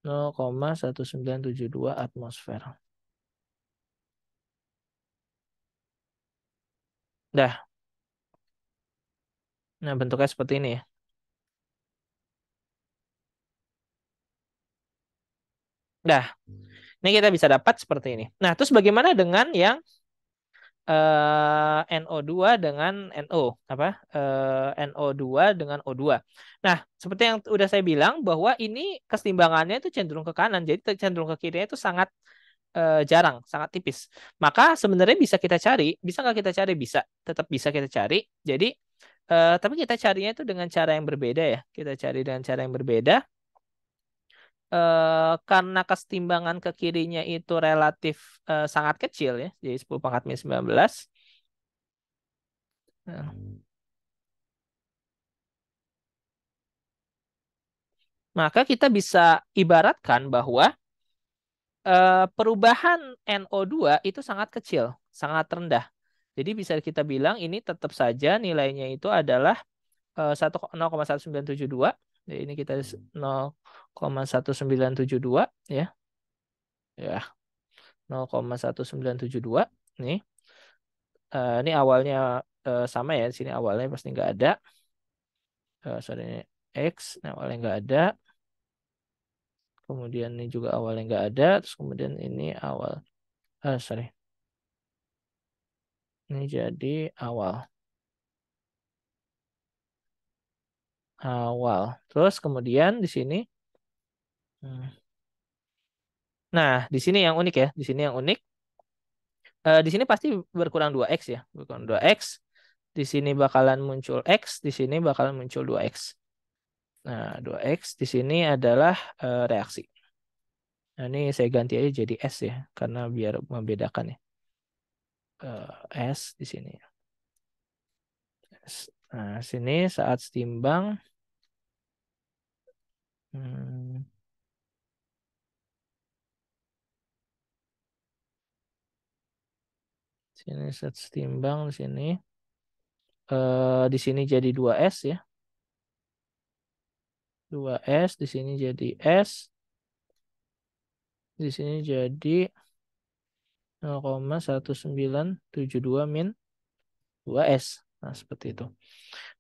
0,1972 atmosfer. Dah. Nah, bentuknya seperti ini ya. Dah. Ini kita bisa dapat seperti ini. Nah, terus bagaimana dengan yang NO2 dengan NO apa NO2 dengan O2. Nah, seperti yang udah saya bilang bahwa ini kesetimbangannya itu cenderung ke kanan, jadi cenderung ke kirinya itu sangat jarang, sangat tipis. Maka sebenarnya bisa kita cari, bisa nggak kita cari? Bisa, tetap bisa kita cari. Jadi Tapi kita carinya itu dengan cara yang berbeda ya. Kita cari dengan cara yang berbeda. Karena kesetimbangan ke kirinya itu relatif sangat kecil ya. Jadi 10 pangkat min 19. Nah, maka kita bisa ibaratkan bahwa perubahan NO2 itu sangat kecil, sangat rendah. Jadi bisa kita bilang ini tetap saja nilainya itu adalah 0,1972. Jadi ini kita 0,1972 ya. Ya, 0,1972 nih. Ini awalnya sama ya, di sini awalnya pasti nggak ada. Sorry, ini X, nah, awalnya nggak ada. Kemudian ini juga awalnya nggak ada. Terus kemudian ini awal. Sorry, ini jadi awal. Awal. Terus kemudian di sini. Nah, di sini yang unik ya. Di sini yang unik. Di sini pasti berkurang 2x ya. Berkurang 2x. Di sini bakalan muncul X. Di sini bakalan muncul 2x. Nah, 2x di sini adalah reaksi. Nah, ini saya ganti aja jadi S ya. Karena biar membedakan ya. S di sini. Nah, sini saat setimbang. Hmm, sini saat setimbang di sini. Di sini jadi 2S ya. 2S di sini jadi S. Di sini jadi 0,1972 min 2S. Nah, seperti itu.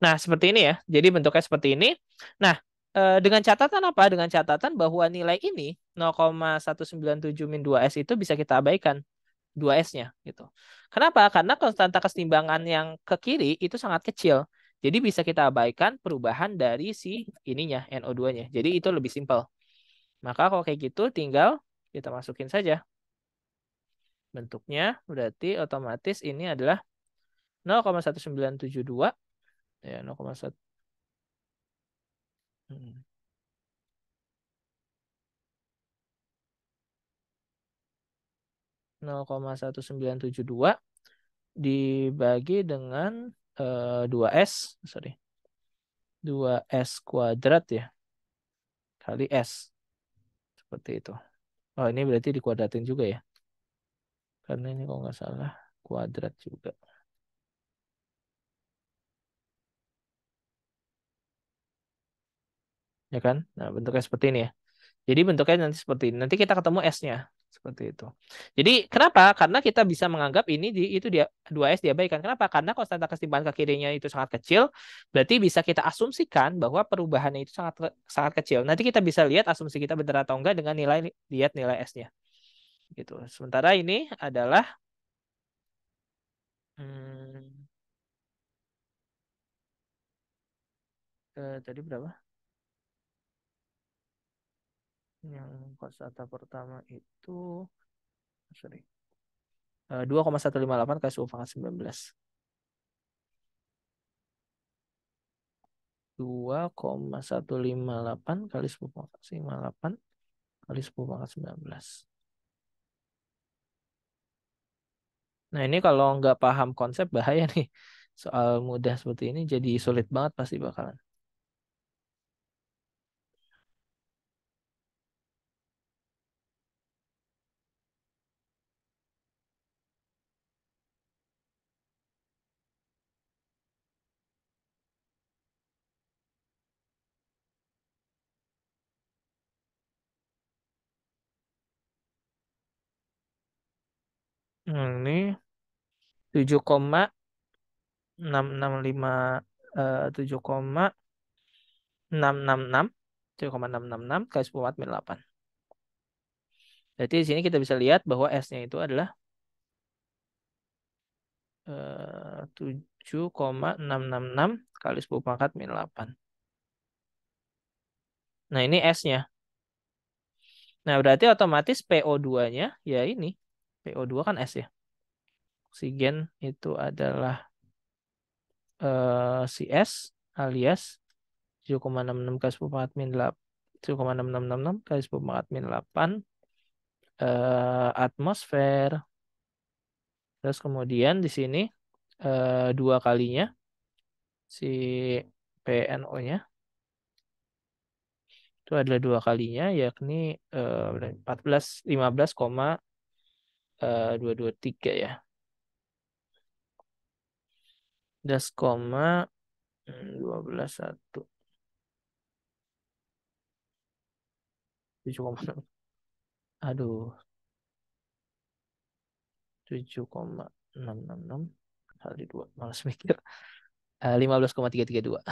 Nah, seperti ini ya. Jadi bentuknya seperti ini. Nah, dengan catatan apa? Dengan catatan bahwa nilai ini 0,197 min 2S itu bisa kita abaikan 2S-nya gitu. Kenapa? Karena konstanta kesetimbangan yang ke kiri itu sangat kecil. Jadi bisa kita abaikan perubahan dari si ininya, NO2-nya. Jadi itu lebih simpel. Maka kalau kayak gitu tinggal kita masukin saja bentuknya. Berarti otomatis ini adalah 0,1972 ya 0,1 0,1972 dibagi dengan 2S, sorry, 2S kuadrat ya, kali S. Seperti itu. Oh, ini berarti dikuadratin juga ya. Karena ini kalau nggak salah kuadrat juga. Ya kan? Nah, bentuknya seperti ini ya. Jadi bentuknya nanti seperti ini. Nanti kita ketemu S-nya. Seperti itu. Jadi kenapa? Karena kita bisa menganggap ini itu dia 2S diabaikan. Kenapa? Karena konstanta kesetimbangan ke kirinya itu sangat kecil. Berarti bisa kita asumsikan bahwa perubahannya itu sangat sangat kecil. Nanti kita bisa lihat asumsi kita benar atau enggak dengan lihat nilai S-nya. Gitu. Sementara ini adalah hmm, tadi berapa? Yang konstanta pertama itu sorry. 2,158 kali 10 pangkat 19. 2,158 kali 10 pangkat 58 kali 10 pangkat 19. Nah, ini kalau nggak paham konsep bahaya nih. Soal mudah seperti ini jadi sulit banget pasti bakalan. Ini 7,665 7,666 7,666 kali 10 pangkat 8. Jadi di sini kita bisa lihat bahwa S-nya itu adalah 7,666 kali 10 pangkat min 8. Nah, ini S-nya. Nah, berarti otomatis PO2-nya ya ini. PO2 kan S ya. Oksigen itu adalah si S alias 7,66 kali 10 pangkat min 8, 7,6666 kali 10 pangkat min 8 atmosfer. Terus kemudian di sini dua kalinya si PNO-nya itu adalah dua kalinya, yakni 15,223 ya. 11,127,6. Aduh, 7,666 kali 2. Malas mikir. 15,332.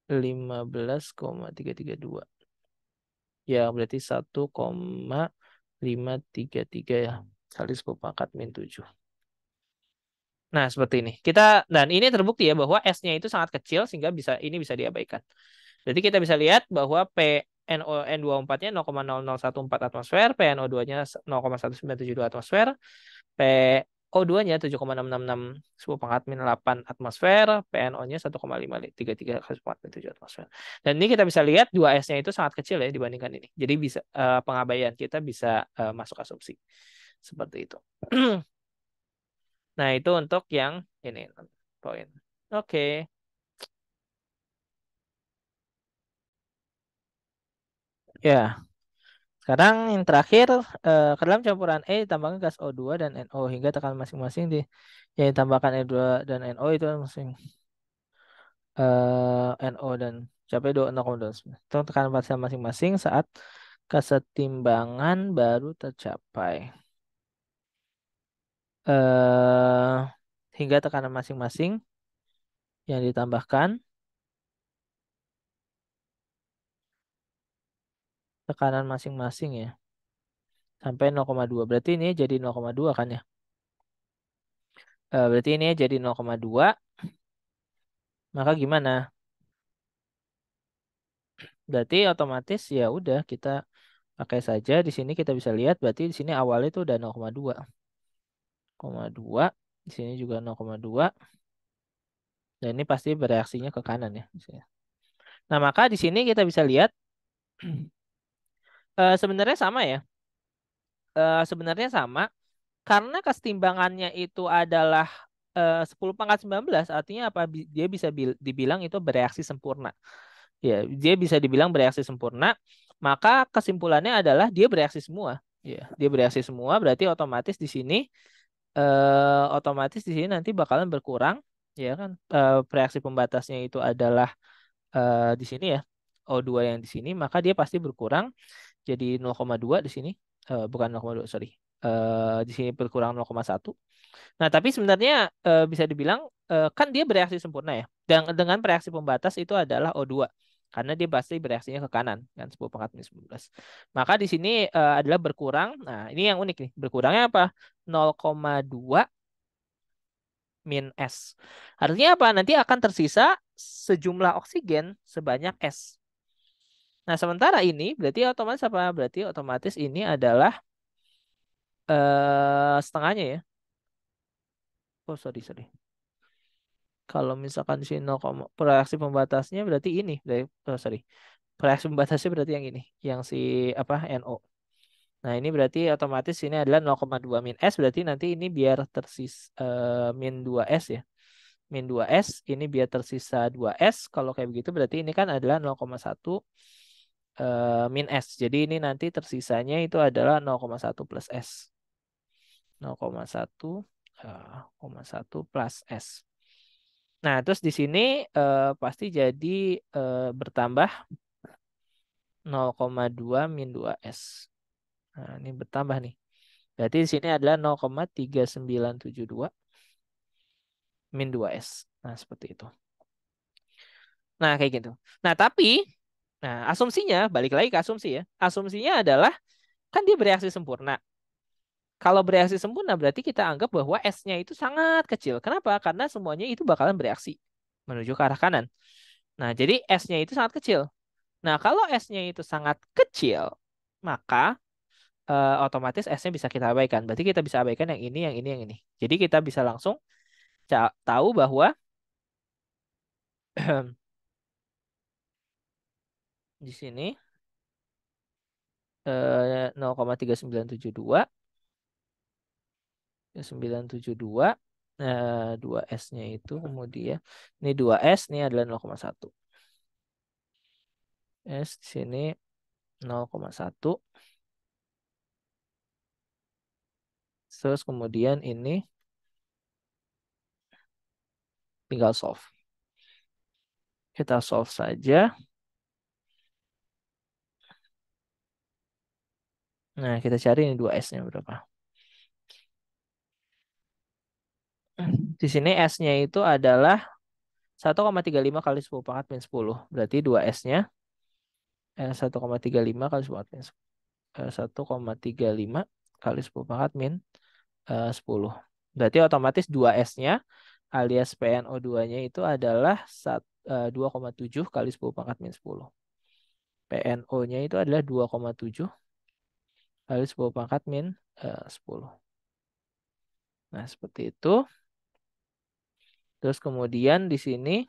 15,332. Ya, berarti 1,533 ya. Kali 10 pangkat min 7. Nah, seperti ini. Dan ini terbukti ya bahwa S-nya itu sangat kecil sehingga ini bisa diabaikan. Jadi kita bisa lihat bahwa PNON24-nya 0,0014 atmosfer, PNO2-nya 0,1972 atmosfer, PO2-nya 7,666 10 pangkat min 8 atmosfer, PNO-nya 1,533 kali 10 pangkat min 7 atmosfer. Dan ini kita bisa lihat 2S-nya itu sangat kecil ya dibandingkan ini. Jadi bisa pengabaian kita bisa masuk asumsi. Seperti itu. Nah, itu untuk yang ini poin. Oke. Ya, sekarang yang terakhir, ke dalam campuran E ditambahkan gas O2 dan NO hingga tekanan masing-masing yang ditambahkan E2 dan NO itu masing NO dan capai 0,29. Itu tekanan parsial masing-masing saat kesetimbangan baru tercapai. eh Hingga tekanan masing-masing yang ditambahkan, tekanan masing-masing ya, sampai 0,2. Berarti ini jadi 0,2 kan ya? Berarti ini jadi 0,2. Maka gimana? Berarti otomatis ya udah kita pakai saja. Di sini kita bisa lihat berarti di sini awalnya itu udah 0,2. 0,2. Di sini juga 0,2. Dan ini pasti bereaksinya ke kanan ya. Nah, maka di sini kita bisa lihat sebenarnya sama ya. Sebenarnya sama karena kesetimbangannya itu adalah 10 pangkat 19, artinya apa? Dia bisa dibilang itu bereaksi sempurna. Ya, dia bisa dibilang bereaksi sempurna, maka kesimpulannya adalah dia bereaksi semua. Ya, dia bereaksi semua, berarti otomatis di sini nanti bakalan berkurang, ya kan? Reaksi pembatasnya itu adalah di sini ya, O2 yang di sini, maka dia pasti berkurang jadi 0,2 di sini. Bukan 0,2, sorry. Di sini berkurang 0,1. Nah, tapi sebenarnya bisa dibilang kan dia bereaksi sempurna ya. Dan dengan reaksi pembatas itu adalah O2. Karena dia pasti bereaksinya ke kanan kan 10 pangkat minus 19. Maka di sini adalah berkurang. Nah, ini yang unik nih. Berkurangnya apa? 0,2 min S. Artinya apa? Nanti akan tersisa sejumlah oksigen sebanyak S. Nah, sementara ini berarti otomatis apa? Berarti otomatis ini adalah setengahnya ya. Oh, sorry, sorry. Kalau misalkan di sini 0, reaksi pembatasnya berarti ini. Oh, sorry. Reaksi pembatasnya berarti yang ini. Yang si apa NO. Nah, ini berarti otomatis ini adalah 0,2 min S. Berarti nanti ini biar min 2S ya. Min 2S. Ini biar tersisa 2S. Kalau kayak begitu berarti ini kan adalah 0,1 min S. Jadi ini nanti tersisanya itu adalah 0,1 plus S. 0,1 plus S. Nah, terus di sini pasti jadi bertambah 0,2 min 2S. Nah, ini bertambah nih. Berarti di sini adalah 0,3972 min 2S. Nah, seperti itu. Nah, kayak gitu. Nah, tapi asumsinya balik lagi ke asumsi ya. Asumsinya adalah kan dia bereaksi sempurna. Kalau bereaksi sempurna berarti kita anggap bahwa S-nya itu sangat kecil. Kenapa? Karena semuanya itu bakalan bereaksi menuju ke arah kanan. Nah, jadi S-nya itu sangat kecil. Nah, kalau S-nya itu sangat kecil, maka otomatis S-nya bisa kita abaikan. Berarti kita bisa abaikan yang ini, yang ini, yang ini. Jadi kita bisa langsung tahu bahwa di sini 0,3972 972 2 S-nya itu kemudian ini 2 S ini adalah 0,1. S di sini 0,1. Terus kemudian ini tinggal solve. Kita solve saja. Nah, kita cari ini 2 S-nya berapa. Di sini S-nya itu adalah 1,35 kali 10 pangkat min 10. Berarti 2 S-nya 1,35 kali 10 pangkat min 1,35 kali 10 pangkat min 10. Berarti otomatis 2 S-nya alias PNO2-nya itu adalah 2,7 kali 10 pangkat min 10. PNO-nya itu adalah 2,7 kali 10 pangkat min 10. Nah, seperti itu. Terus kemudian di sini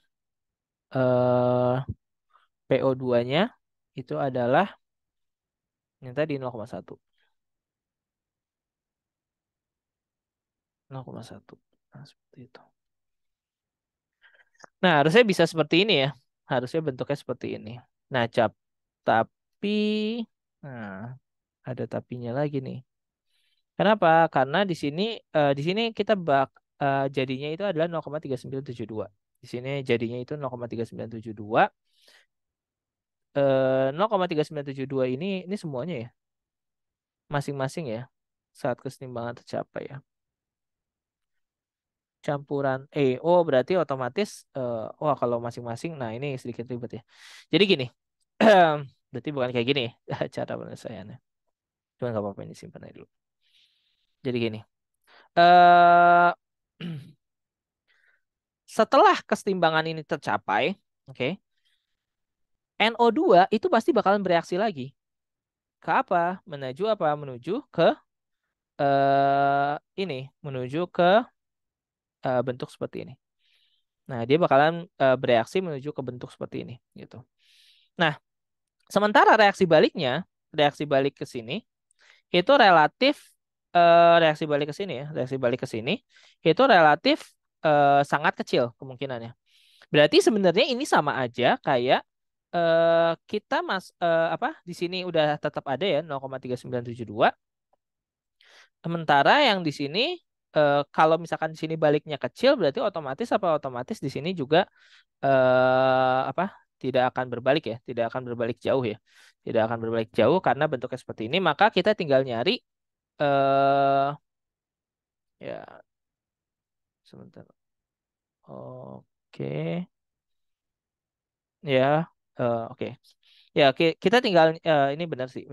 PO2-nya itu adalah yang tadi 0,1. 0,1. Nah, seperti itu. Nah, harusnya bisa seperti ini ya. Harusnya bentuknya seperti ini. Nah, tapi nah, ada tapinya lagi nih. Kenapa? Karena di sini kita jadinya itu adalah 0,3972. Di sini jadinya itu 0,3972. 0,3972 ini semuanya ya. Masing-masing ya. Saat kesetimbangan tercapai ya. Campuran oh berarti otomatis wah kalau masing-masing nah ini sedikit ribet ya. Jadi gini. Berarti bukan kayak gini cara penyelesaiannya. Cuma nggak apa-apa ini simpan aja dulu. Jadi gini. eh Setelah kesetimbangan ini tercapai, oke, NO2 itu pasti bakalan bereaksi lagi. Ke apa? Menuju ke menuju ke bentuk seperti ini. Nah, dia bakalan bereaksi menuju ke bentuk seperti ini, gitu. Nah, sementara reaksi balik ke sini itu relatif reaksi balik ke sini ya, reaksi balik ke sini itu relatif sangat kecil kemungkinannya. Berarti sebenarnya ini sama aja kayak kita di sini udah tetap ada ya 0,3972. Sementara yang di sini kalau misalkan di sini baliknya kecil berarti otomatis di sini juga apa tidak akan berbalik ya, tidak akan berbalik jauh ya. Tidak akan berbalik jauh karena bentuknya seperti ini, maka kita tinggal nyari ya sebentar. Oke. Ya. Oke. Ya, kita tinggal ini benar sih.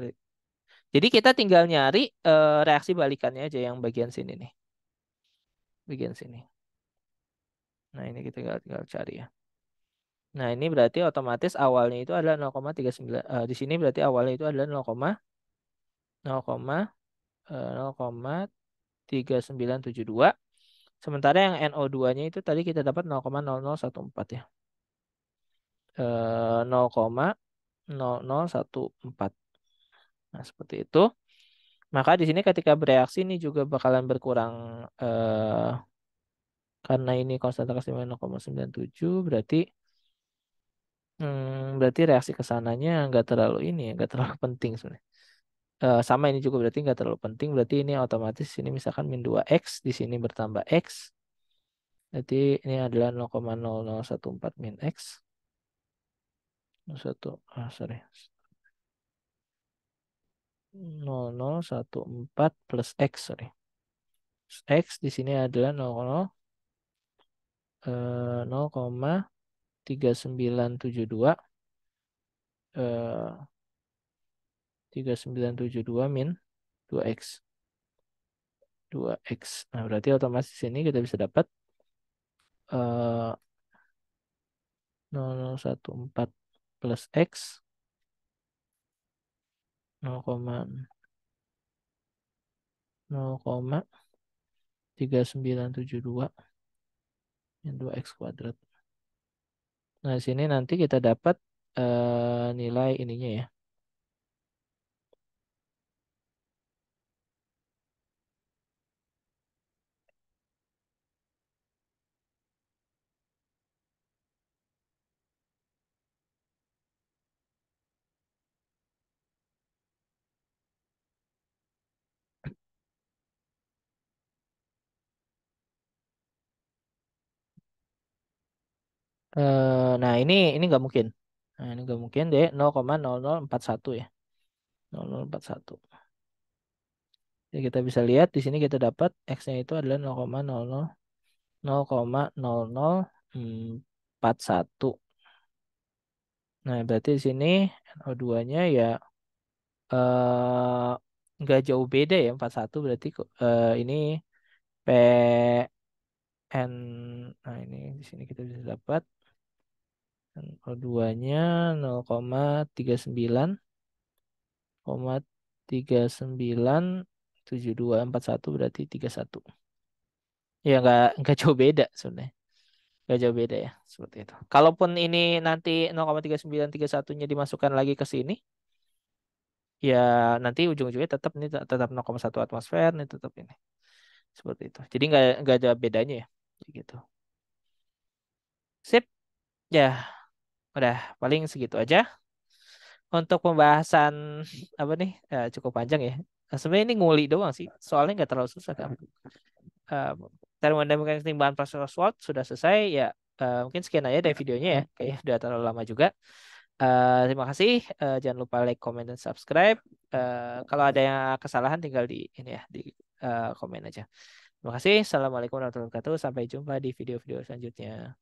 Jadi kita tinggal nyari reaksi balikannya aja yang bagian sini nih. Bagian sini. Nah, ini kita tinggal cari ya. Nah, ini berarti otomatis awalnya itu adalah 0,39 di sini berarti awalnya itu adalah 0,3972. Sementara yang NO2-nya itu tadi kita dapat 0,0014 ya. 0,0014. Nah, seperti itu. Maka di sini ketika bereaksi ini juga bakalan berkurang karena ini konsentrasi 0,97 berarti reaksi ke sananya nggak terlalu ini ya, nggak terlalu penting sebenarnya. Sama ini juga berarti nggak terlalu penting. Berarti ini otomatis ini misalkan min 2x di sini bertambah x. Berarti ini adalah 0,0014 min x. 0014 plus x sorry. X di sini adalah 0,3972 3972 min 2x 2x. Nah, berarti otomatis ini kita bisa dapat 0014 plus x 0,3972 Yang 2x kuadrat. Nah, di sini nanti kita dapat nilai ininya ya. Nah, ini nggak mungkin. Nah, ini nggak mungkin deh 0,0041 ya. 0041. Jadi kita bisa lihat di sini kita dapat x-nya itu adalah 0,0041. Nah, berarti di sini NO2-nya ya eh nggak jauh beda ya 41 berarti ini PN. Nah, ini di sini kita bisa dapat NO2-nya 0,39,397241 berarti 31. Ya nggak jauh beda sebenarnya. Nggak jauh beda ya seperti itu. Kalaupun ini nanti 0,3931-nya dimasukkan lagi ke sini, ya nanti ujung-ujungnya tetap ini tetap 0,1 atmosfer ini tetap ini seperti itu. Jadi nggak ada bedanya ya. Gitu. Sip, ya udah paling segitu aja untuk pembahasan apa nih cukup panjang ya. Nah, sebenarnya ini nguli doang sih, soalnya nggak terlalu susah kan. Eh, Termodinamika keseimbangan proses Oswald sudah selesai ya. Mungkin sekian aja dari videonya ya. Kayaknya udah terlalu lama juga. Terima kasih. Jangan lupa like, comment, dan subscribe. Kalau ada yang kesalahan tinggal di ini ya di komen aja. Terima kasih. Assalamualaikum warahmatullahi wabarakatuh. Sampai jumpa di video-video selanjutnya.